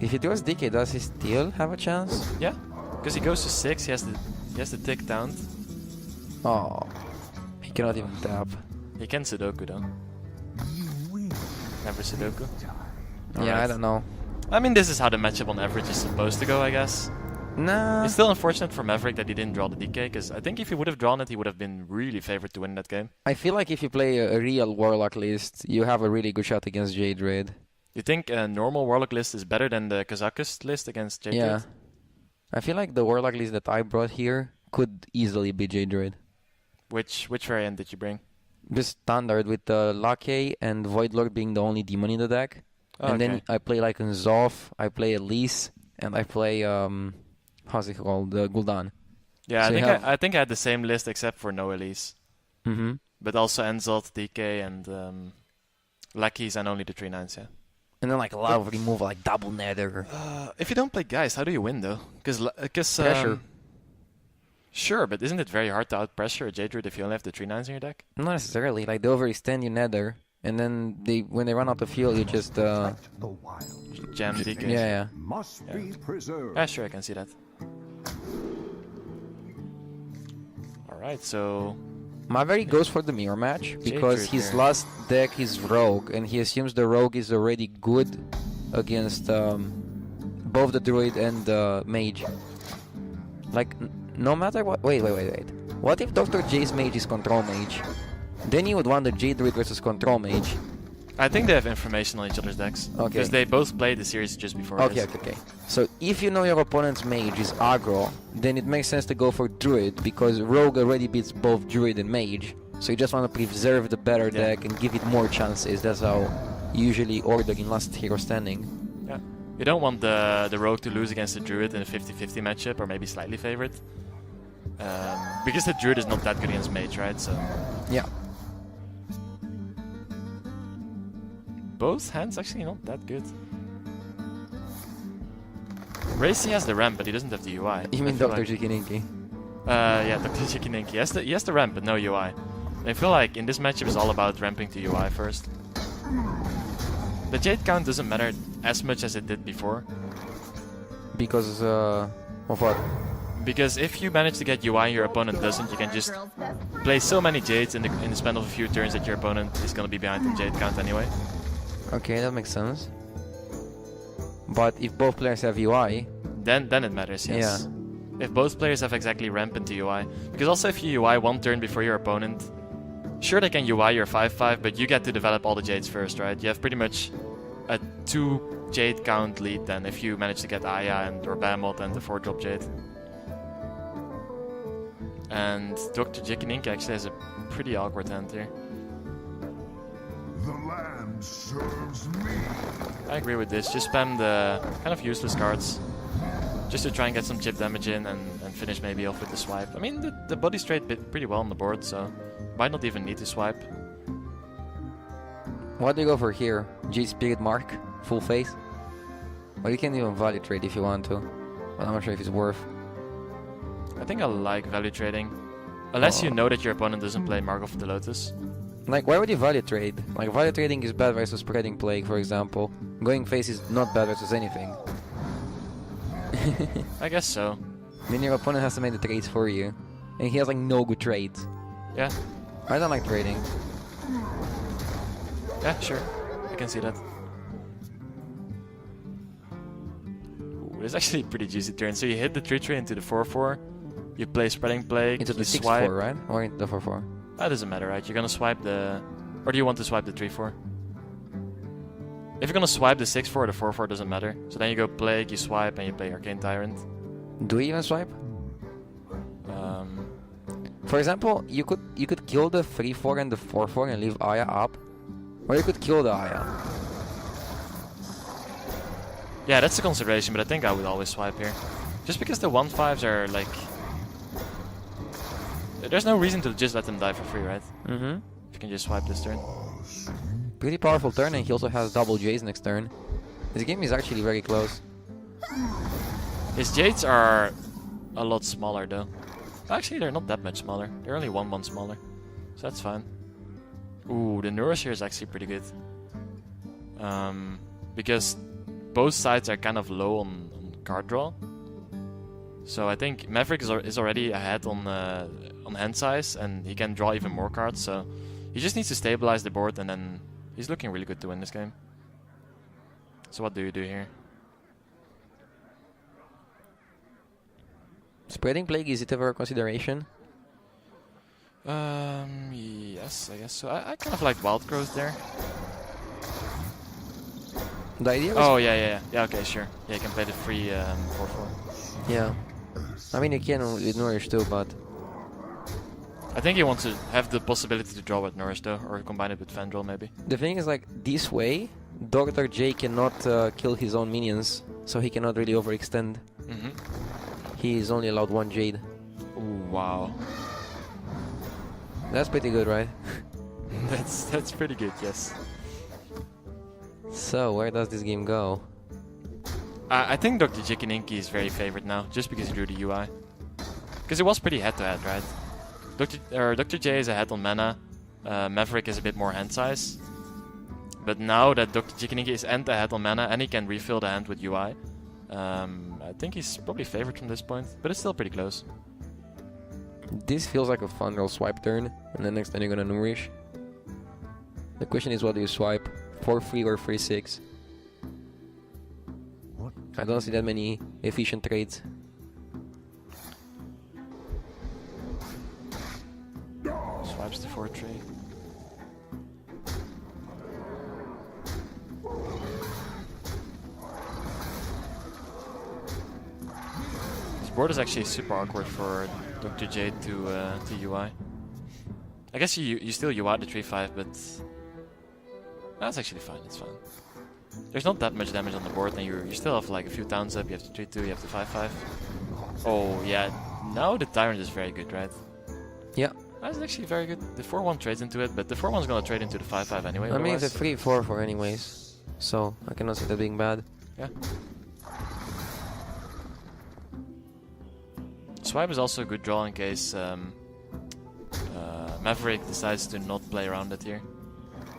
If he draws DK, does he still have a chance? Yeah, because he goes to 6, he has to tick down. Oh, he cannot even tap. He can Sudoku though. Never Sudoku. Yeah, I don't know. I mean, this is how the matchup on average is supposed to go, I guess. Nah. It's still unfortunate for Maverick that he didn't draw the DK, because I think if he would have drawn it, he would have been really favored to win that game. I feel like if you play a real Warlock list, you have a really good shot against Jade Raid. You think a normal Warlock list is better than the Kazakhstan list against Jade Yeah. Raid? I feel like the Warlock list that I brought here could easily be Jade Raid. Which variant did you bring? Just standard with the Lackey and Voidlord being the only demon in the deck. Oh, and then okay. I play like a Zoth, I play Elise, and I play how's it called? Gul'dan. Yeah, So I think I had the same list except for no Elise. But also Enzoth, DK, and Lackeys and only the 3/9s, yeah. And then like a lot of removal, like double Nether. If you don't play Geist, how do you win though? Because Pressure. Sure, but isn't it very hard to out-pressure a Jade Druid if you only have the 3/9s in your deck? Not necessarily. Like they overextend your Nether, And then when they run out of fuel, you just jam DK. yeah. Yeah, sure, I can see that. Alright, so Maverick goes for the mirror match because his last deck is Rogue, and he assumes the Rogue is already good against both the Druid and the Mage. Like, no matter what... Wait. What if Dr. J's Mage is Control Mage? Then you would want the J Druid versus Control Mage. I think they have information on each other's decks. Okay. Because they both played the series just before Okay. So if you know your opponent's Mage is aggro, then it makes sense to go for Druid, because Rogue already beats both Druid and Mage. So you just want to preserve the better deck and give it more chances. That's how you usually order in Last Hero Standing. Yeah. You don't want the Rogue to lose against the Druid in a 50-50 matchup, or maybe slightly favored. Because the Druid is not that good against Mage, right? So yeah. Both hands actually not that good. Racy has the ramp, but he doesn't have the UI. You mean DrJikininki? Yeah, DrJikininki. He has the ramp, but no UI. I feel like in this matchup it's all about ramping to UI first. The Jade count doesn't matter as much as it did before. Because of what? Because if you manage to get UI and your opponent doesn't, you can just play so many Jades in the span of a few turns that your opponent is going to be behind in Jade count anyway. Okay, that makes sense. But if both players have UI... Then it matters, yes. Yeah. If both players have exactly ramp into UI. Because also if you UI one turn before your opponent, sure they can UI your 5-5, but you get to develop all the Jades first, right? You have pretty much a 2 Jade count lead then if you manage to get Aya or Bamot and the 4-drop Jade. And DrJikininki actually has a pretty awkward hand here. The land serves me. I agree with this. Just spam the kind of useless cards. Just to try and get some chip damage in and finish maybe off with the swipe. I mean, the body's straight bit pretty well on the board, so might not even need to swipe. What do you go for here? G Spirit Mark? Full face? Well, you can even value trade if you want to. But I'm not sure if it's worth. I think I like value trading. Unless you know that your opponent doesn't play Mark of the Lotus. Like, why would you value trade? Like, value trading is bad versus Spreading Plague, for example. Going face is not bad versus anything. I guess so. Then your opponent has to make the trades for you. And he has, like, no good trades. Yeah. I don't like trading. Yeah, sure. I can see that. Ooh, it's actually a pretty juicy turn. So you hit the 3-3 into the 4-4. You play Spreading Plague. Into the 6-4, swipe. right? Or into the 4-4? That doesn't matter, right? You're gonna swipe the... Or do you want to swipe the 3-4? If you're gonna swipe the 6-4 or the 4-4, doesn't matter. So then you go Plague, you swipe, and you play Arcane Tyrant. Do you even swipe? For example, you could kill the 3-4 and the 4-4 and leave Aya up. Or you could kill the Aya. Yeah, that's a consideration, but I think I would always swipe here. Just because the 1-5s are like... There's no reason to just let them die for free, right? Mm-hmm. If you can just swipe this turn. Pretty powerful turn, and he also has double J's next turn. This game is actually very close. His Jades are a lot smaller though. Actually, they're not that much smaller. They're only 1-1 smaller. So that's fine. Ooh, the Nourish here is actually pretty good. Because both sides are kind of low on card draw. So I think Maverick is already ahead on hand size, and he can draw even more cards. So he just needs to stabilize the board, and then he's looking really good to win this game. So what do you do here? Spreading Plague, is it ever a consideration? Yes, I guess so. I kind of like Wild Growth there. The idea was... Oh, yeah, okay, sure. Yeah, you can play the free 4-4. Yeah. I mean, you can with Nourish too, but... I think he wants to have the possibility to draw with Nourish though, or combine it with Fandral maybe. The thing is, like, this way, Dr. J cannot kill his own minions, so he cannot really overextend. Mm-hmm. He is only allowed 1 Jade. Ooh, wow. That's pretty good, right? That's pretty good, yes. So, where does this game go? I think DrJikininki is very favored now, just because he drew the UI. Because it was pretty head-to-head, right? Dr. J is ahead on mana. Maverick is a bit more hand size. But now that DrJikininki is end ahead on mana and he can refill the hand with UI, I think he's probably favored from this point, but it's still pretty close. This feels like a fun little swipe turn, and then next turn you're gonna nourish. The question is, what do you swipe? 4-3 or 3-6? I don't see that many efficient trades. Swipes to 4-3. This board is actually super awkward for DrJ to UI. I guess you still UI the 3-5, but that's actually fine. It's fine. There's not that much damage on the board, and you still have like a few towns up. You have the 3-2, you have the 5-5. Oh yeah, now the Tyrant is very good, right? Yeah. That's actually very good. The 4-1 trades into it, but the 4-1's gonna trade into the 5-5 anyway. I mean, it's a 3-4 anyways, so I cannot see that being bad. Yeah. Swipe is also a good draw in case Maverick decides to not play around it here.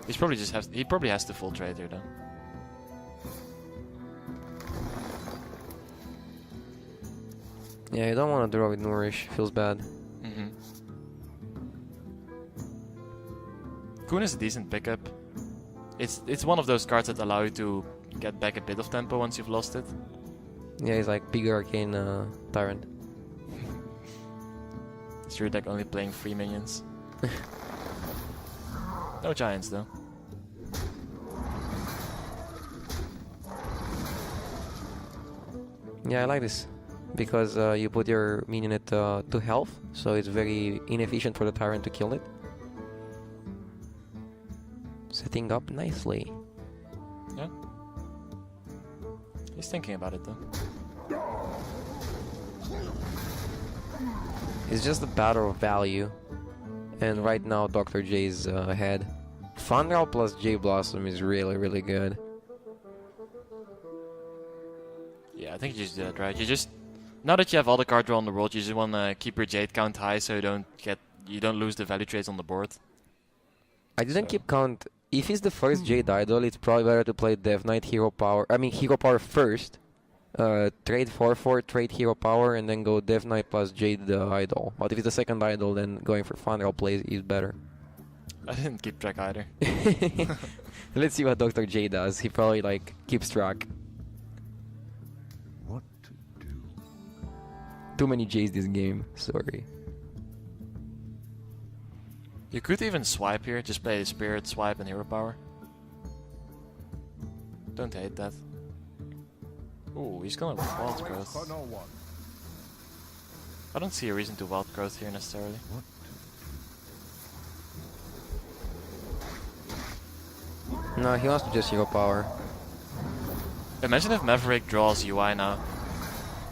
He probably has to full trade here though. Yeah, you don't want to draw with Nourish. Feels bad. Kun is a decent pickup. It's one of those cards that allow you to get back a bit of tempo once you've lost it. Yeah, he's like bigger arcane Tyrant. Is your deck only playing 3 minions? No giants though. Yeah, I like this because you put your minion at 2 health, so it's very inefficient for the Tyrant to kill it. Setting up nicely. Yeah. He's thinking about it though. It's just a battle of value, and right now DrJ is ahead. Fandral plus J Blossom is really good. Yeah, I think you just do that right. You just, now that you have all the card draw on the world, you just want to keep your Jade count high so you don't lose the value trades on the board. I didn't keep count. If he's the first Jade Idol, it's probably better to play Dev Knight Hero Power. I mean Hero Power first. Trade 4-4, trade Hero Power, and then go Dev Knight plus Jade Idol. But if it's the second Idol, then going for Fandral plays is better. I didn't keep track either. Let's see what DrJ does. He probably like keeps track. What to do? Too many J's this game. Sorry. You could even swipe here, just play Spirit, Swipe, and Hero Power. Don't hate that. Ooh, he's gonna Wild Growth. I don't see a reason to Wild Growth here necessarily. No, he wants to just Hero Power. Imagine if Maverick draws UI now.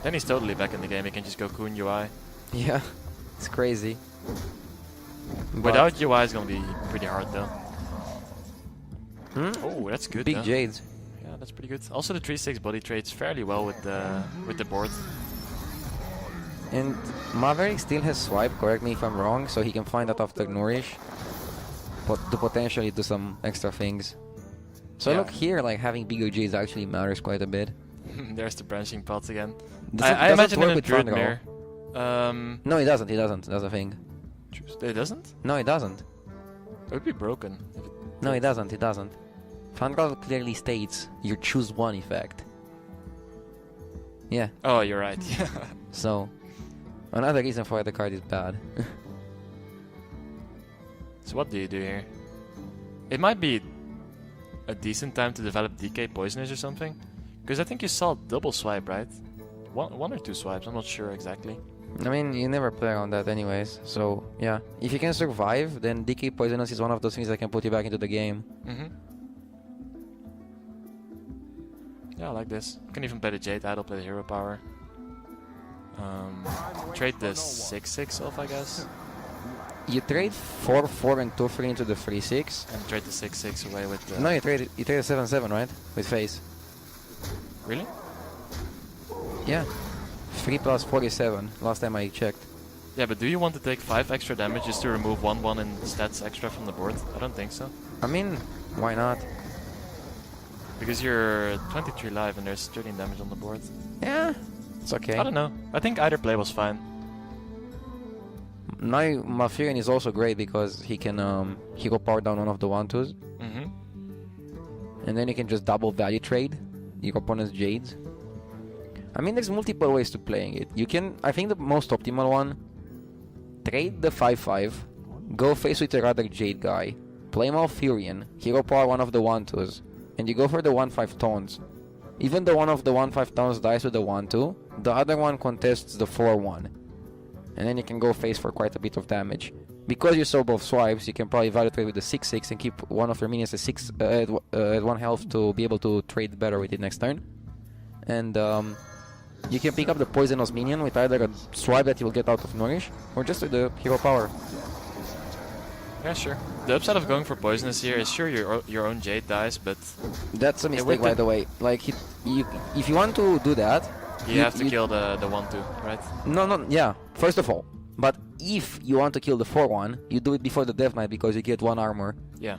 Then he's totally back in the game, he can just go Kun UI. Yeah, it's crazy. Without UI it's gonna be pretty hard though. Hmm? Oh, that's good. Big though. Jades. Yeah, that's pretty good. Also the 3-6 body trades fairly well with the board. And Maverick still has Swipe, correct me if I'm wrong, so he can find that after Nourish. But to potentially do some extra things. So Yeah. look here, like having bigger Jades actually matters quite a bit. There's the branching pots again. Does I it imagine work in a with Druid Fandral? mirror. No, it doesn't, that's the thing. It doesn't? No, it doesn't. It would be broken. No, it doesn't, it doesn't. Fandral clearly states your choose one effect. Yeah, Oh, you're right. Yeah. so another reason for why the card is bad. So what do you do here? It might be a decent time to develop DK Poisoners or something. Because I think you saw double swipe, right? One or two swipes, I'm not sure exactly. I mean, you never play on that anyways, so yeah. If you can survive, then DK Poisonous is one of those things that can put you back into the game. Yeah, I like this. You can even play the Jade Idol, play the Hero Power. Trade the 6-6 off, I guess. You trade 4-4 and 2-3 into the 3-6. And trade the 6-6 away with the... No, you trade 7-7, right? With face. Really? Yeah. 3 plus 47, last time I checked. Yeah, but do you want to take 5 extra damage just to remove 1-1 and stats extra from the board? I don't think so. I mean, why not? Because you're 23 live and there's 13 damage on the board. Yeah, it's okay. I don't know. I think either play was fine. Now Maverick is also great because he can hero power down one of the 1-2s. And then you can just double value trade your opponent's Jades. I mean, there's multiple ways to playing it. You can, I think the most optimal one, trade the 5-5, go face with your other Jade guy, play Malfurion, hero power one of the 1-2s, and you go for the 1-5 taunts. Even though one of the 1-5 taunts dies with the 1-2, the other one contests the 4-1. And then you can go face for quite a bit of damage. Because you saw both swipes, you can probably value trade with the 6-6 and keep one of your minions at 1 health to be able to trade better with it next turn. And you can pick up the poisonous minion with either a swipe that you'll get out of Nourish, or just with the hero power. Yeah, sure. The upside of going for poisonous here is sure your own Jade dies, but... That's a mistake, by the way. Like, if you want to do that... You have to kill the 1-2, right? No, yeah. First of all. But if you want to kill the 4-1, you do it before the Death Knight because you get 1 armor. Yeah.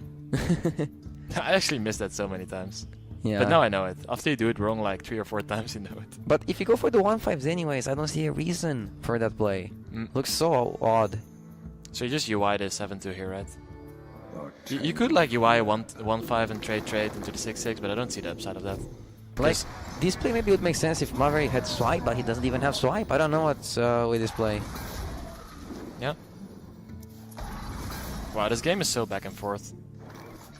I actually missed that so many times. Yeah. But now I know it. After you do it wrong like 3 or 4 times, you know it. But if you go for the 1-5s anyways, I don't see a reason for that play. Looks so odd. So you just UI the 7-2 here, right? You could like UI 1-5 and trade into the 6-6, but I don't see the upside of that. Like, this play maybe would make sense if Maverick had swipe, but he doesn't even have swipe. I don't know what's with this play. Yeah. Wow, this game is so back and forth.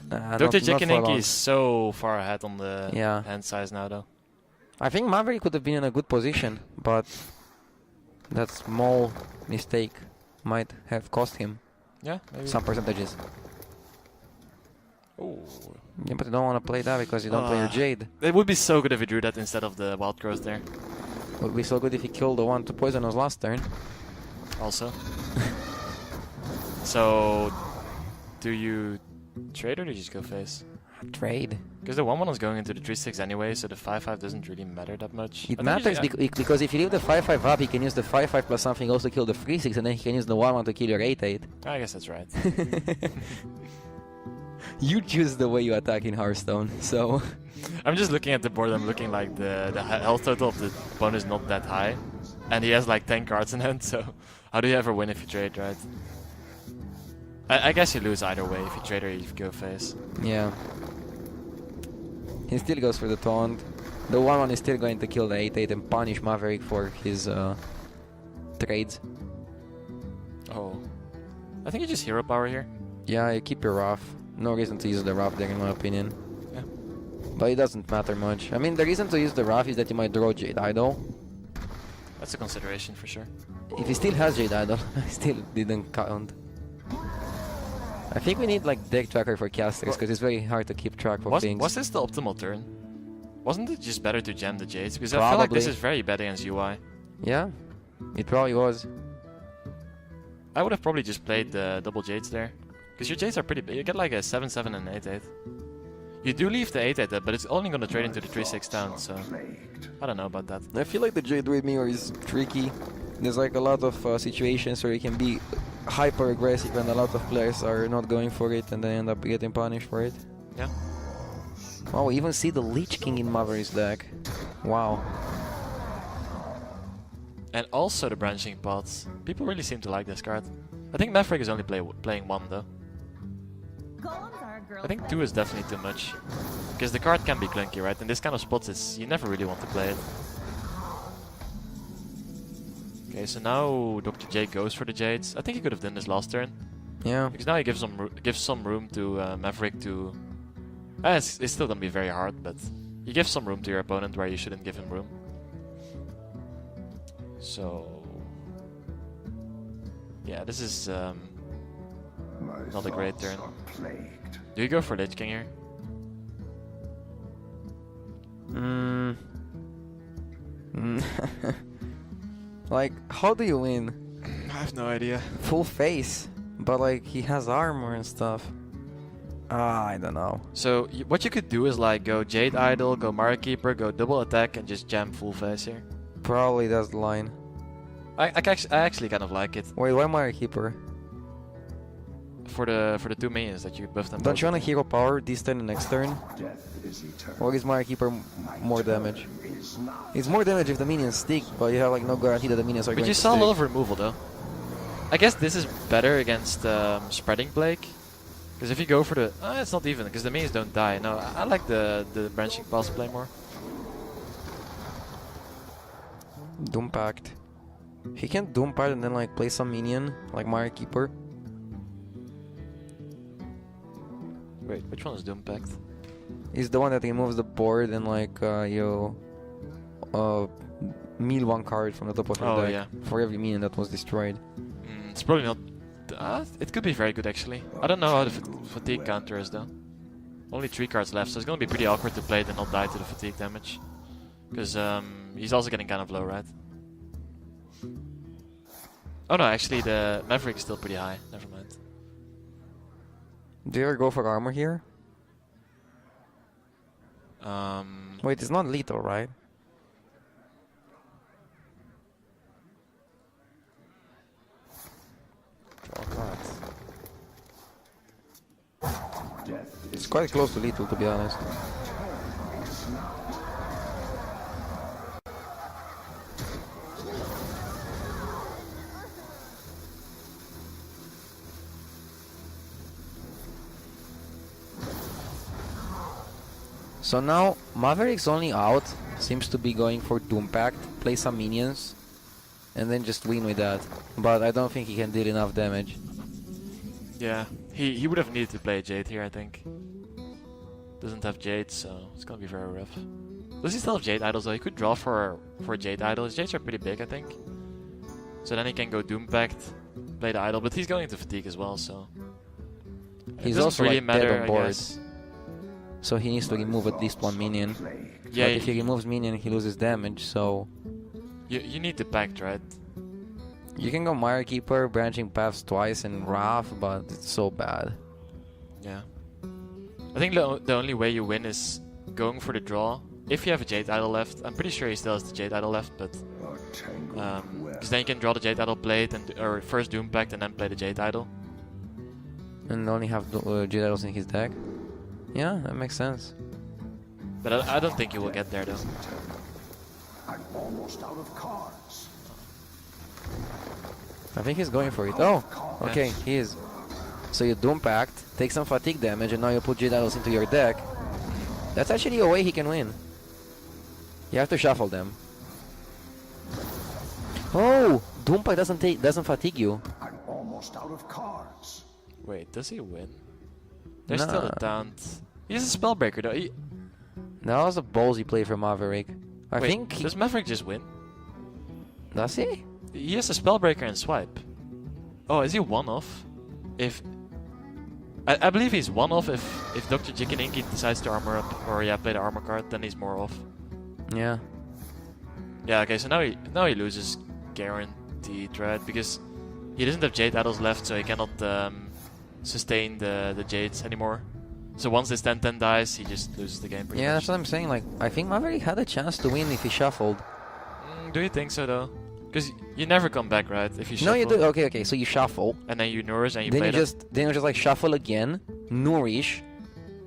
DrJikininki is so far ahead on the hand size now, though. I think Maverick could have been in a good position, but that small mistake might have cost him some percentages. Oh. Yeah, but you don't want to play that because you don't play your Jade. It would be so good if you drew that instead of the Wild Growth there. It would be so good if he killed the one to poison us last turn. Also. So, do you trade or do you just go face? Trade. Because the 1-1 is going into the 3-6 anyway, so the 5-5 doesn't really matter that much. It matters because if you leave the 5-5 up, he can use the 5-5 plus something else to kill the 3-6, and then he can use the 1-1 to kill your 8-8. I guess that's right. You choose the way you attack in Hearthstone, so... I'm just looking at the board, I'm looking like the health total of the opponent is not that high. And he has like 10 cards in hand, so how do you ever win if you trade, right? I guess you lose either way, if you trade or if you go face. Yeah. He still goes for the taunt. The 1-1 is still going to kill the 8-8 and punish Maverick for his trades. Oh. I think you just hero power here. Yeah, you keep your Wrath. No reason to use the Wrath there in my opinion. Yeah. But it doesn't matter much. I mean, the reason to use the Wrath is that you might draw Jade Idol. That's a consideration for sure. If he still has Jade Idol, I still didn't count. I think we need like deck tracker for casters because it's very hard to keep track of things. Was this the optimal turn? Wasn't it just better to jam the Jades? Because Probably. I feel like this is very bad against UI. Yeah, it probably was. I would have probably just played the double Jades there. Because your Jades are pretty big. You get like a 7-7 and an 8-8. You do leave the 8-8, but it's only going to trade into the 3-6 down, so... I don't know about that. I feel like the Jade Raid Mirror is tricky. There's like a lot of situations where you can be hyper aggressive and a lot of players are not going for it and they end up getting punished for it. Yeah. Wow, we even see the Lich King in Maverick's deck. Wow. And also the branching pots. People really seem to like this card. I think Maverick is only playing 1 though. I think 2 is definitely too much. Because the card can be clunky, right? In this kind of spots, you never really want to play it. Okay, so now Dr. J goes for the Jades. I think he could have done this last turn. Yeah. Because now he gives some room to Maverick to... it's still going to be very hard, but you give some room to your opponent where you shouldn't give him room. So... yeah, this is not a great turn. Do you go for Lich King here? Like, how do you win? I have no idea. Full face, but like he has armor and stuff. I don't know. So what you could do is like go Jade Idol, go Mara Keeper, go double attack, and just jam full face here. Probably that's the line. I actually kind of like it. Wait, why Mara Keeper? for the 2 minions that you buff them. Don't you want to hero power this turn and next turn? Or is Maverick Keeper more damage? It's more damage if the minions stick, but you have like no guarantee that the minions are going to stick. But you saw a lot of removal though. I guess this is better against Spreading Blake. Because if you go for the... it's not even, because the minions don't die. No, I like the branching pass play more. Doom Pact. He can Doom Pact and then like play some minion, like Maverick Keeper. Wait, which one is Doom Pact? He's the one that removes the board and like you meal 1 card from the top of your deck for every minion that was destroyed. It's probably not... it could be very good actually. I don't know how the fatigue counter is though. Only 3 cards left, so it's gonna be pretty awkward to play it and not die to the fatigue damage. Because he's also getting kind of low, right? Oh no, actually the Maverick is still pretty high. Never mind. Do you ever go for armor here? Wait, it's not lethal, right? Draw cards. It's quite close to lethal, to be honest. So now Maverick's only out seems to be going for Doom Pact, play some minions, and then just win with that. But I don't think he can deal enough damage. Yeah, he would have needed to play Jade here, I think. Doesn't have Jade, so it's gonna be very rough. Does he still have Jade idols though? He could draw for Jade idol. His Jades are pretty big, I think. So then he can go Doom Pact, play the idol, but he's going into fatigue as well, so He's it also really like matter, dead on board. I guess. So he needs to remove at least 1 minion. Yeah, but if he removes minion, he loses damage, so... You need the pact, right? You can go Mire Keeper, Branching Paths twice, and Wrath, but it's so bad. Yeah. I think the only way you win is going for the draw. If you have a Jade Idol left, I'm pretty sure he still has the Jade Idol left, but... Because then you can draw the Jade Idol, play it, or first Doom Pact and then play the Jade Idol. And only have Jade Idols in his deck. Yeah, that makes sense. But I don't think he will get there though. I'm almost out of cards. I think he's going for it. Oh, okay, he is. So you Doom Pact, take some fatigue damage, and now you put Jade Idols into your deck. That's actually a way he can win. You have to shuffle them. Oh, Doom Pact doesn't fatigue you. I'm almost out of cards. Wait, does he win? There's Nah. still a taunt. He's a Spellbreaker though. That was a ballsy play from Maverick. I Wait, think... does Maverick just win? Does he? He has a Spellbreaker and Swipe. Oh, is he 1-off? If... I believe he's 1-off if DrJikininki decides to armor up, or play the armor card, then he's more off. Yeah. Yeah, okay, so now he loses guaranteed, right? Because he doesn't have Jade Idols left, so he cannot sustain the Jades anymore. So once this 10-10 dies, he just loses the game pretty much. That's what I'm saying. Like, I think Maverick had a chance to win if he shuffled. Do you think so though? Because you never come back, right? If you shuffle. No, you do. Okay. So you shuffle. And then you nourish and you Then play then you just like shuffle again, nourish,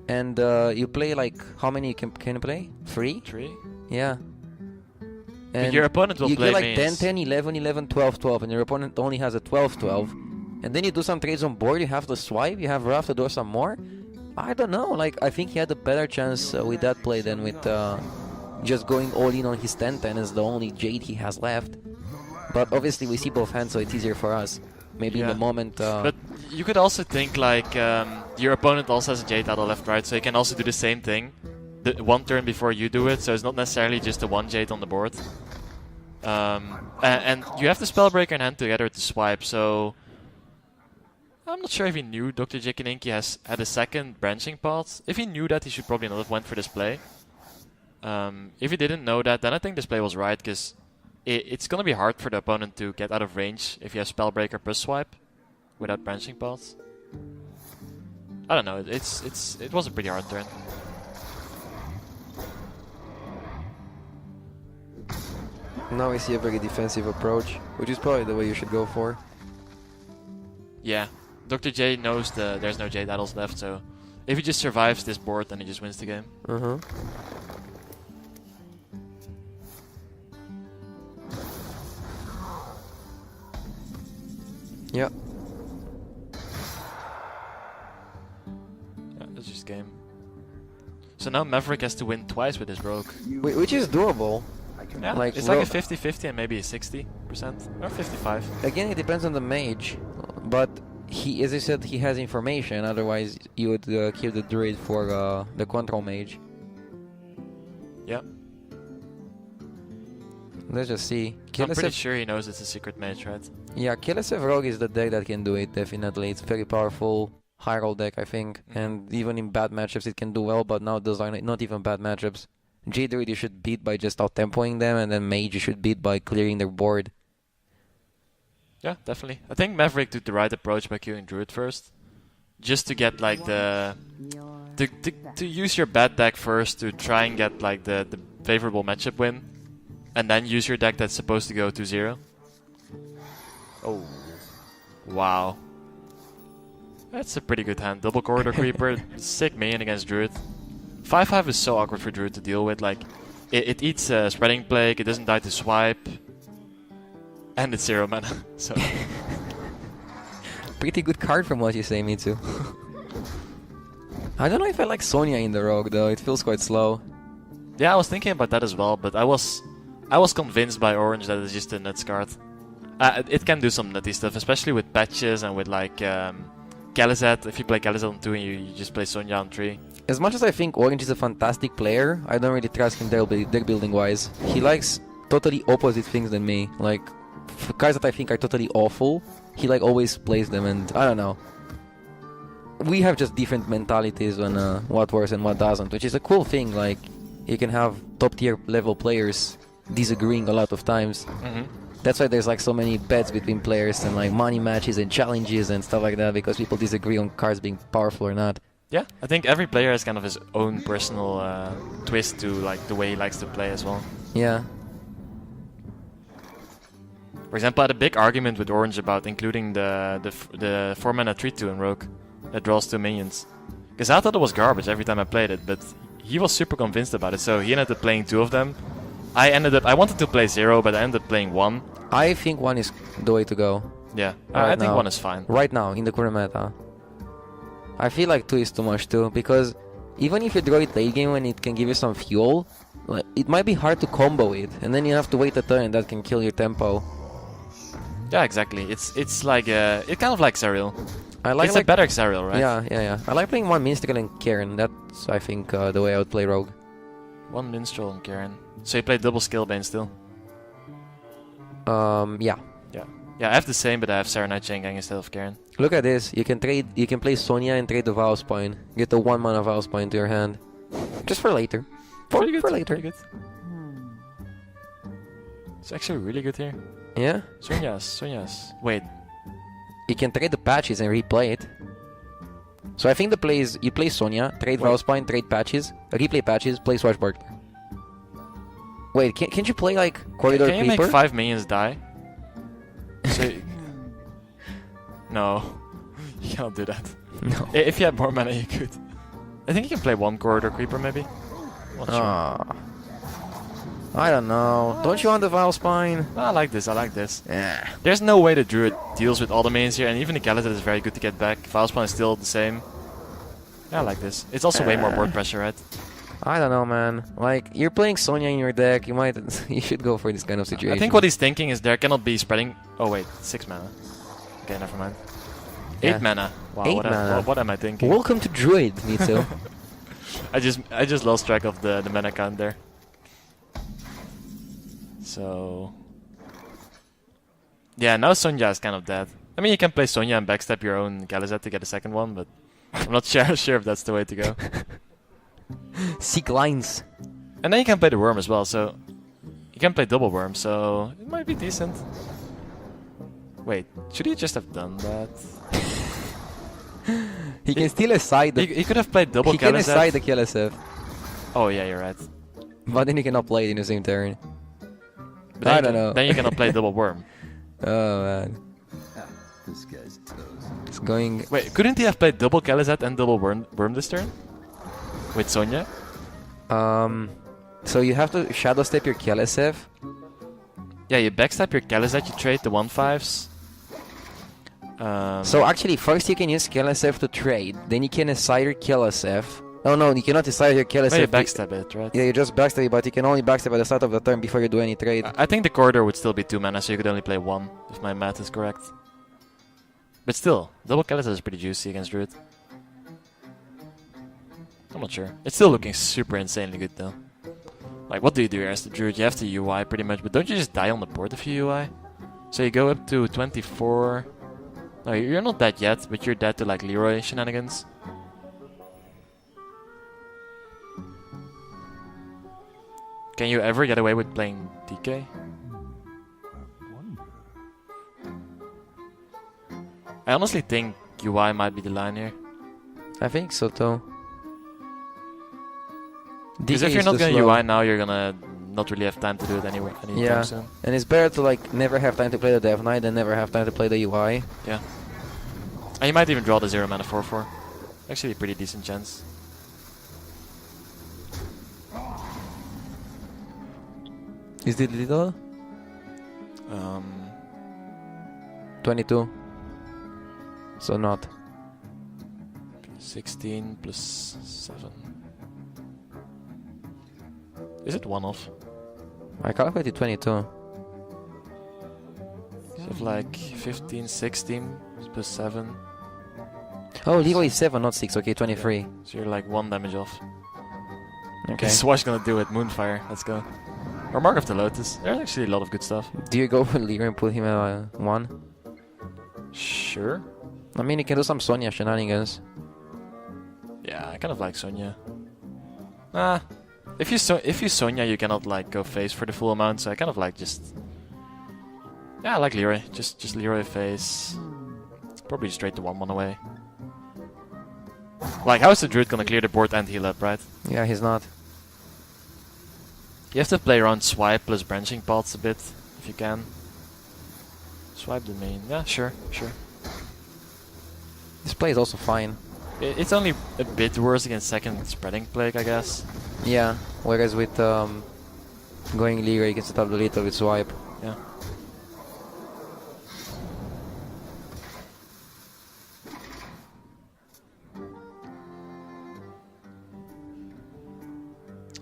and you play like how many can you play? 3? 3? Yeah. But your opponent will you play get like mains. 10, 10, 11, 11, 12, 12, and your opponent only has a 12, 12. And then you do some trades on board, you have to swipe, you have Wrath to do some more. I don't know, like, I think he had a better chance with that play than with just going all in on his 10-10 as the only Jade he has left. But obviously we see both hands, so it's easier for us. Maybe in the moment... But you could also think like your opponent also has a Jade Idol left, right? So he can also do the same thing. One turn before you do it, so it's not necessarily just the one Jade on the board. And you have the Spellbreaker in hand together to swipe, so... I'm not sure if he knew DrJikininki had a second branching path. If he knew that, he should probably not have went for this play. If he didn't know that, then I think this play was right, because it's going to be hard for the opponent to get out of range if you have Spellbreaker plus swipe without branching paths. I don't know, it was a pretty hard turn. Now we see a very defensive approach, which is probably the way you should go for. Yeah. Dr. J knows there's no J Daddles left, so if he just survives this board, then he just wins the game. Yeah. Yeah, that's just game. So now Maverick has to win twice with his rogue. Which is doable. Yeah, like it's like a 50-50 and maybe a 60% or 55. Again, it depends on the mage, but he, as I said, he has information. Otherwise, you would keep the druid for the control mage. Yeah. Let's just see. I'm pretty sure he knows it's a secret mage, right? Yeah, Kilesev Rogue is the deck that can do it, definitely. It's very powerful high roll deck, I think. And even in bad matchups, it can do well, but now those are not even bad matchups. J-Druid you should beat by just out-tempoing them, and then Mage you should beat by clearing their board. Yeah, definitely. I think Maverick took the right approach by queuing Druid first. Just to get like the... To use your bad deck first to try and get like the favorable matchup win. And then use your deck that's supposed to go 2-0. Oh. Wow. That's a pretty good hand. Double Corridor Creeper, sick main against Druid. 5-5 is so awkward for Druid to deal with. Like, it eats Spreading Plague, it doesn't die to swipe. And it's 0 mana, so... Pretty good card from what you say, me too. I don't know if I like Sonya in the Rogue though, it feels quite slow. Yeah, I was thinking about that as well, but I was convinced by Orange that it's just a nuts card. It can do some nutty stuff, especially with patches and with like Khalizad. If you play Khalizad on 2 and you just play Sonya on 3. As much as I think Orange is a fantastic player, I don't really trust him deck building wise. He likes totally opposite things than me. Like, for cards that I think are totally awful, he like always plays them, and I don't know. We have just different mentalities on what works and what doesn't, which is a cool thing. Like, you can have top tier level players disagreeing a lot of times. That's why there's like so many bets between players and like money matches and challenges and stuff like that, because people disagree on cards being powerful or not. Yeah, I think every player has kind of his own personal twist to like the way he likes to play as well. Yeah. For example, I had a big argument with Orange about including the 4-mana 3-2 in Rogue that draws 2 minions. Because I thought it was garbage every time I played it, but he was super convinced about it, so he ended up playing 2 of them. I wanted to play 0, but I ended up playing 1. I think 1 is the way to go. Yeah, right I think now. 1 is fine. Right now, in the current meta. I feel like 2 is too much too, because even if you draw it late game when it can give you some fuel, like, it might be hard to combo it, and then you have to wait a turn and that can kill your tempo. Yeah, exactly. It's like it's kind of like Zariel. It's like a better Zariel, right? Yeah. I like playing 1 Minstrel and Karen. That's, I think, the way I would play Rogue. 1 Minstrel and Karen. So you play double Scalebane still? Yeah. Yeah, I have the same, but I have Serenite Chain Gang instead of Karen. Look at this. You can play Sonya and trade the Vows Point. Get the 1 mana Vows Point to your hand. Just for later. For later. Pretty good. It's actually really good here. Yeah? Sonya's. Wait. You can trade the patches and replay it. So I think the play is, you play Sonya, trade Vows Point, trade patches, replay patches, play Swashbuckler. Wait, can't you play like Corridor Can you Creeper? make 5 minions die? So no, you can't do that. No. If you had more mana, you could. I think you can play 1 Corridor Creeper, maybe. Not sure. I don't know. Don't you want the Vile Spine? I like this. Yeah. There's no way the Druid deals with all the minions here, and even the Khalizad is very good to get back. Valspawn is still the same. Yeah, I like this. It's also way more board pressure, right? I don't know, man. Like, you're playing Sonya in your deck, you should go for this kind of situation. I think what he's thinking is there cannot be spreading... Oh wait, 6 mana. Okay, never mind. 8 mana. Wow, 8 mana. What am I thinking? Welcome to Druid, me too. I just lost track of the mana count there. So... Yeah, now Sonya is kind of dead. I mean, you can play Sonya and backstab your own Khalizad to get a second one, but I'm not sure if that's the way to go. Seek lines. And then you can play the Worm as well, so... You can play double Worm, so... It might be decent. Wait, should he just have done that? He can still aside the... He could have played double Khalizad. He can aside the Khalizad. Oh yeah, you're right. But then he cannot play it in the same turn. But I don't know. Then you cannot play double Worm. Oh man. This guy's toast. It's going... Wait, couldn't he have played double Kalizet and double Worm this turn? With Sonya? So you have to Shadow Step your Kelesev. Yeah, you backstab your Kalizet, you trade the 1/5s. So actually, first you can use Kelesev to trade, then you can assign your Kelesev. Oh no, you cannot assign your Kelesev. No, you backstab it, right? Yeah, you just backstab it, but you can only backstab at the start of the turn before you do any trade. I think the corridor would still be 2 mana, so you could only play 1, if my math is correct. But still, double Kalizet is pretty juicy against Druid. I'm not sure. It's still looking super insanely good though. Like, what do you do here as the Druid? You have to UI pretty much, but don't you just die on the board if you UI? So you go up to 24... No, you're not dead yet, but you're dead to like Leroy shenanigans. Can you ever get away with playing DK? I honestly think UI might be the line here. I think so too. Because if you're not gonna UI now, you're gonna not really have time to do it anyway anytime soon. And it's better to like never have time to play the Death Knight than never have time to play the UI. Yeah. And you might even draw the 0 mana 4/4. Actually a pretty decent chance. Is it little? 22. So not. 16 plus 7. Is it 1-off? I calculated 22. So like 15, 16 plus 7. Oh, Leroy is 7, not 6. Okay, 23. Yeah. So you're like 1 damage off. Okay. Swash gonna do it. Moonfire. Let's go. Or Mark of the Lotus. There's actually a lot of good stuff. Do you go for Leroy and put him at 1? Sure. I mean, you can do some Sonya shenanigans. Yeah, I kind of like Sonya. If you Sonya, you cannot like go face for the full amount. So I kind of like just. Yeah, I like Leroy. Just Leroy face. Probably straight to 1-1 away. Like, how is the Druid gonna clear the board and heal up, right? Yeah, he's not. You have to play around swipe plus branching pots a bit, if you can. Swipe the main. Yeah, sure. This play is also fine. It's only a bit worse against second spreading plague, I guess. Yeah, whereas with going Leroy, you can set up the little with swipe. Yeah.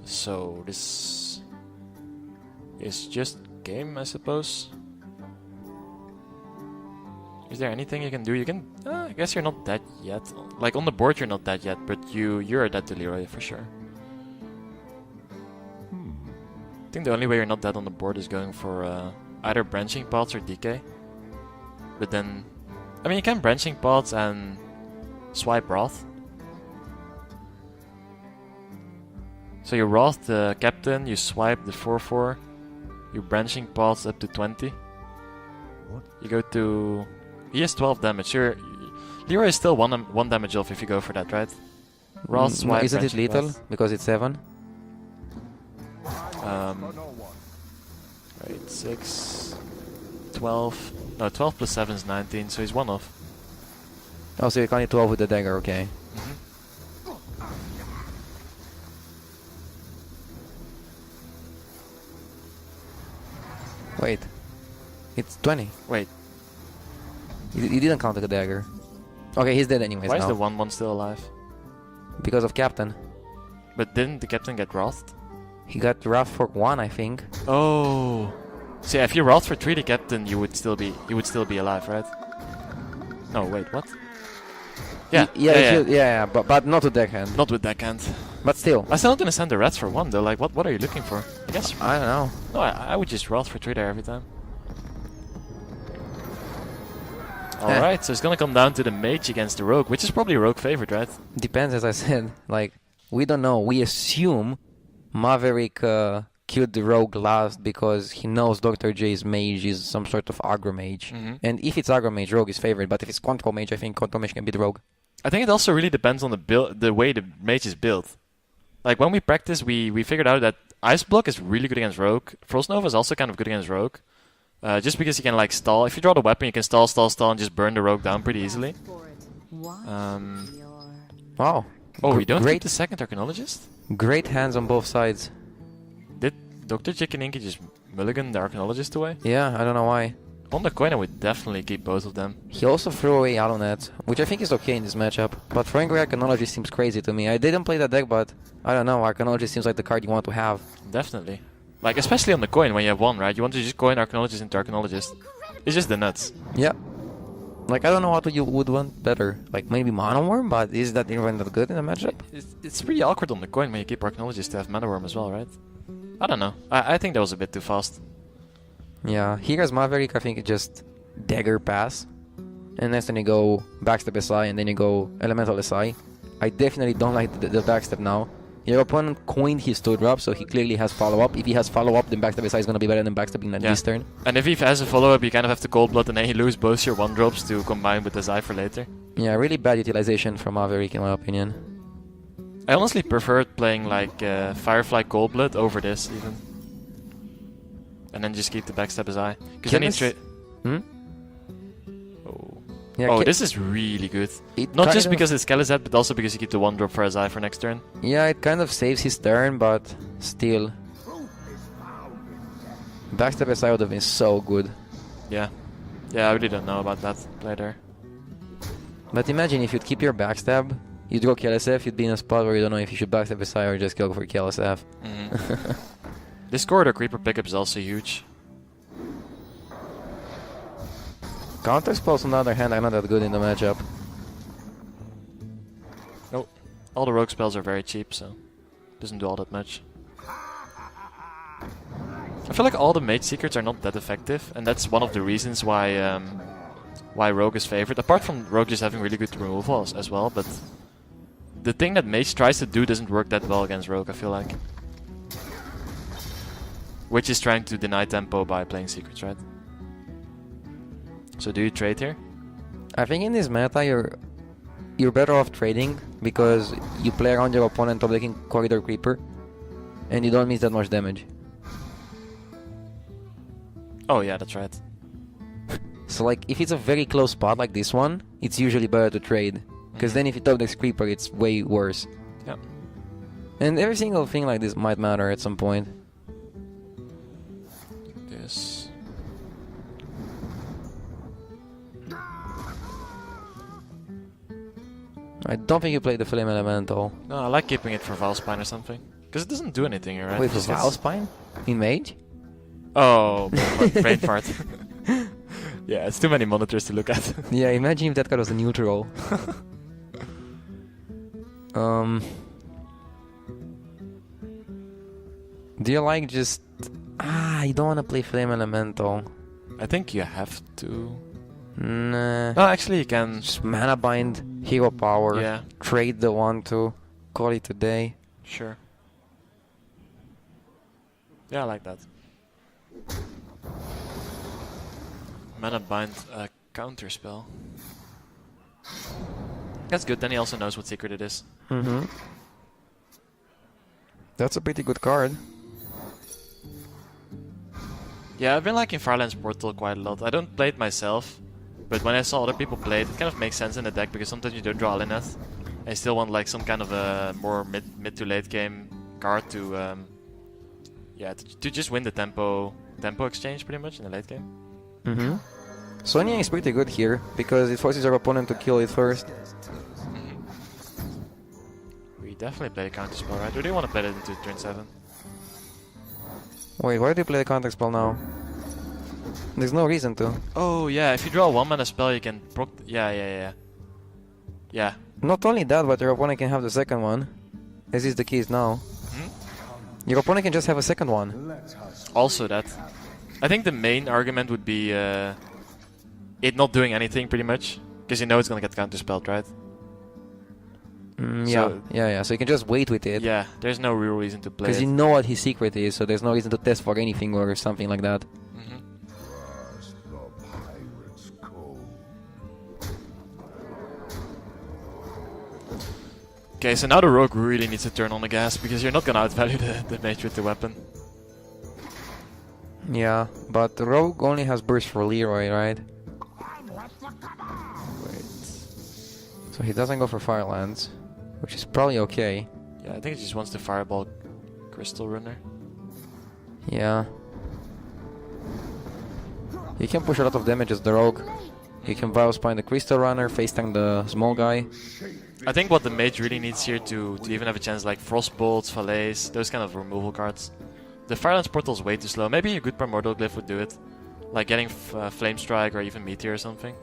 So this is just game, I suppose. Is there anything you can do? You can. I guess you're not dead yet. Like on the board, you're not dead yet, but you're dead to Leroy for sure. I think the only way you're not dead on the board is going for either branching pots or DK. But then, I mean, you can branching pots and swipe Wrath. So you Wrath the captain, you swipe the 4/4, you branching pots up to 20. You go to. He has 12 damage. Leroy is still one damage off if you go for that, right? Wrath, swipe, isn't it lethal? Wrath. Because it's 7? Right, 6, 12. No, 12 plus 7 is 19, so he's 1 off. Oh, so you can hit 12 with the dagger, okay. Wait. It's 20. Wait, You didn't count the dagger. Okay, he's dead anyways why now. is the 1/1 still alive? Because of Captain. But didn't the captain get Wrathed? He got Wrath for 1, I think. Oh. So yeah, if you Wrath for 3 the captain, he would still be alive, right? No, wait, what? Yeah. But not with deckhand. Not with deckhand. But still. I still don't understand the rats for 1 though. Like, what are you looking for? I guess. I don't know. No, I would just Wrath for 3 there every time. Alright, so it's gonna come down to the mage against the rogue, which is probably a rogue favorite, right? Depends, as I said. Like, we don't know. We assume Maverick killed the rogue last because he knows Dr. J's mage is some sort of aggro mage. And if it's aggro mage, rogue is favorite. But if it's control mage, I think control mage can beat rogue. I think it also really depends on the way the mage is built. Like, when we practice, we figured out that Ice Block is really good against rogue. Frost Nova is also kind of good against rogue. Just because you can like stall. If you draw the weapon, you can stall, and just burn the rogue down pretty easily. Wow. Oh, we don't keep the second Archaeologist? Great hands on both sides. Did DrJikininki just mulligan the Archaeologist away? Yeah, I don't know why. On the coin, I would definitely keep both of them. He also threw away Alonet, which I think is okay in this matchup. But throwing away Archaeologist seems crazy to me. I didn't play that deck, but I don't know. Archaeologist seems like the card you want to have. Definitely. Like, especially on the coin when you have one, right? You want to just coin Archaeologist into Archaeologist. It's just the nuts. Yeah. Like, I don't know what you would want better. Like, maybe Mana Worm, but is that even that good in a matchup? It's pretty awkward on the coin when you keep Archaeologist to have Mana Worm as well, right? I don't know. I think that was a bit too fast. Yeah, here's Maverick, I think it's just Dagger Pass. And then you go Backstep SI, and then you go Elemental SI. I definitely don't like the backstep now. Your opponent coined his 2-drop, so he clearly has follow-up. If he has follow-up, then Backstep SI is going to be better than backstepping this turn. And if he has a follow-up, you kind of have to Cold Blood, and then you lose both your 1-drops to combine with the SI for later. Yeah, really bad utilization from Maverick, in my opinion. I honestly preferred playing like Firefly Cold Blood over this, even. And then just keep the Backstep SI. Because then you Yeah, this is really good. Not just because it's Kelizet, but also because you keep the 1-drop for SI for next turn. Yeah, it kind of saves his turn, but still. Backstep SI would have been so good. Yeah. Yeah, I really don't know about that play there. But imagine if you'd keep your backstab, you'd go KLSF, you'd be in a spot where you don't know if you should backstab SI or just go for KLSF. This Corridor Creeper pickup is also huge. Counter spells, on the other hand, are not that good in the matchup. Nope. All the rogue spells are very cheap, so doesn't do all that much. I feel like all the Mage Secrets are not that effective, and that's one of the reasons why Rogue is favored. Apart from Rogue just having really good removal as well, but the thing that Mage tries to do doesn't work that well against Rogue, I feel like. Which is trying to deny tempo by playing Secrets, right? So do you trade here? I think in this meta you're better off trading because you play around your opponent top decking Corridor Creeper and you don't miss that much damage. Oh yeah, that's right. So like if it's a very close spot like this one, it's usually better to trade. Because then if you top deck Creeper, it's way worse. Yeah. And every single thing like this might matter at some point. This. I don't think you played the Flame Elemental. No, I like keeping it for Valspine or something. Because it doesn't do anything here, right? Wait, for Valspine? In Mage? Oh, brain fart. Yeah, it's too many monitors to look at. Yeah, imagine if that card was a neutral. Do you like just... you don't want to play Flame Elemental. I think you have to... Nah. No, actually you can... Just Mana Bind, Hero Power, Yeah. trade the 1-2, call it a day. Sure. Yeah, I like that. Mana Bind, counter spell. That's good, then he also knows what secret it is. That's a pretty good card. Yeah, I've been liking Farland's Portal quite a lot. I don't play it myself, but when I saw other people play it, it kind of makes sense in the deck because sometimes you don't draw Alinet. I still want like some kind of a more mid to late game card to to just win the tempo exchange pretty much in the late game. Sonya is pretty good here because it forces your opponent to kill it first. We definitely play a counter spell, right? Or do you want to play it into turn 7? Wait, why do you play the counter spell now? There's no reason to. Oh yeah, if you draw a 1-mana spell, you can proc. Yeah. Not only that, but your opponent can have the second one, as is the case now. Your opponent can just have a second one. Also that. I think the main argument would be it not doing anything pretty much, because you know it's gonna get counterspelled, right? Yeah. So you can just wait with it. Yeah, there's no real reason to play it. Because you know what his secret is, so there's no reason to test for anything or something like that. Okay, so now the rogue really needs to turn on the gas because you're not gonna outvalue the mage with the weapon. Yeah, but Rogue only has burst for Leroy, right? Wait. So he doesn't go for Firelands, which is probably okay. Yeah, I think he just wants to Fireball Crystal Runner. Yeah. He can push a lot of damage as the Rogue. He can Biospine the Crystal Runner, face tank the small guy. I think what the mage really needs here to even have a chance, like Frostbolts, Falaise, those kind of removal cards. The Firelands Portal is way too slow. Maybe a good Primordial Glyph would do it. Like getting Flame Strike or even Meteor or something.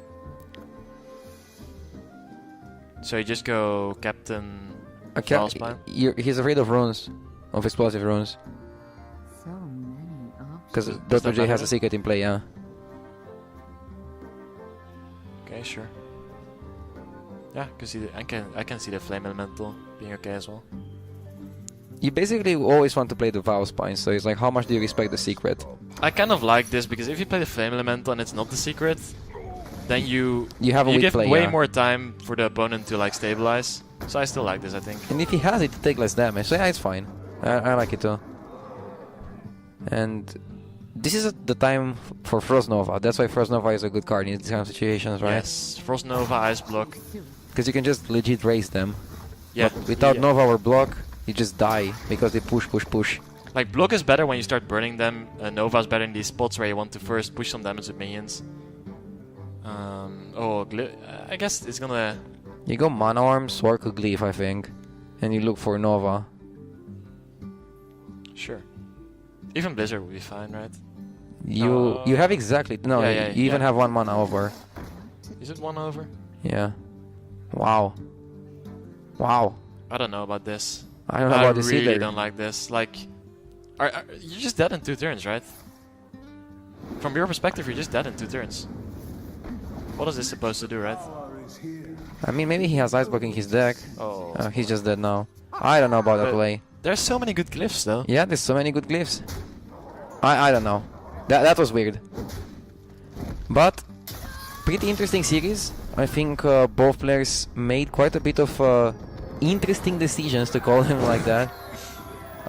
So you just go Captain Biospine. He's afraid of runes, of explosive runes. So many Because options. Dr. J has a secret in play, yeah. Okay, sure. Yeah, I can see the Flame Elemental being okay as well. You basically always want to play the Biospine, so it's like, how much do you respect the secret? I kind of like this because if you play the Flame Elemental and it's not the secret, then you have a weak give play, way yeah. more time for the opponent to like stabilize. So I still like this, I think. And if he has it, to take less damage, so yeah, it's fine. I like it too. And this is the time for Frost Nova. That's why Frost Nova is a good card in these kind of situations, right? Yes, Frost Nova, Ice Block. Because you can just legit raise them. Yeah. But without Nova or Block, you just die because they push, push, push. Like Block is better when you start burning them. Nova is better in these spots where you want to first push some damage with minions. I guess it's gonna... You go Mana Arm, Swarku Glyph, I think. And you look for Nova. Sure. Even Blizzard would be fine, right? You have exactly... No, Yeah, you even have one mana over. Is it one over? Yeah. Wow. Wow. I don't know about this. I don't know about this I really either. don't like this. Like, you're just dead in 2 turns, right? From your perspective, you're just dead in 2 turns. What is this supposed to do, right? I mean, maybe he has Ice Block in his deck. Oh. He's just dead now. I don't know about that But play. There's so many good glyphs, though. Yeah, there's so many good glyphs. I don't know. That was weird. But, pretty interesting series. I think both players made quite a bit of interesting decisions, to call them like that.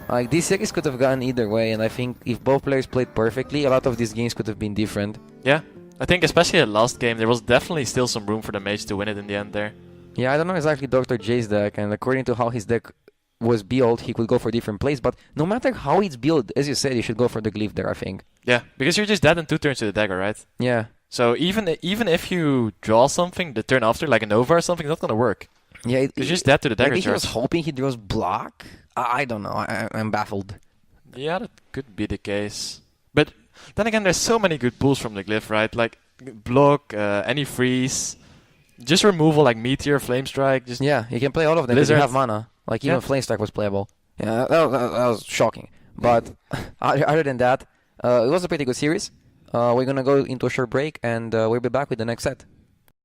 Like, this series could have gone either way, and I think if both players played perfectly, a lot of these games could have been different. Yeah. I think especially the last game, there was definitely still some room for the mage to win it in the end there. Yeah, I don't know exactly Dr. J's deck, and according to how his deck was built, he could go for different plays, but no matter how it's built, as you said, you should go for the glyph there, I think. Yeah, because you're just dead in 2 turns to the dagger, right? Yeah. So even if you draw something the turn after, like a Nova or something, it's not gonna work. Yeah, You're just dead to the dagger maybe he was charge. hoping he draws block? I don't know, I'm baffled. Yeah, that could be the case. But then again, there's so many good pulls from the glyph, right? Like block, any freeze, just removal like Meteor, Flame Strike. Just Yeah, you can play all of them because you Blizzard. have mana. Like, even Flame Strike was playable. Yeah, that was shocking. But other than that, it was a pretty good series. We're gonna go into a short break, and we'll be back with the next set.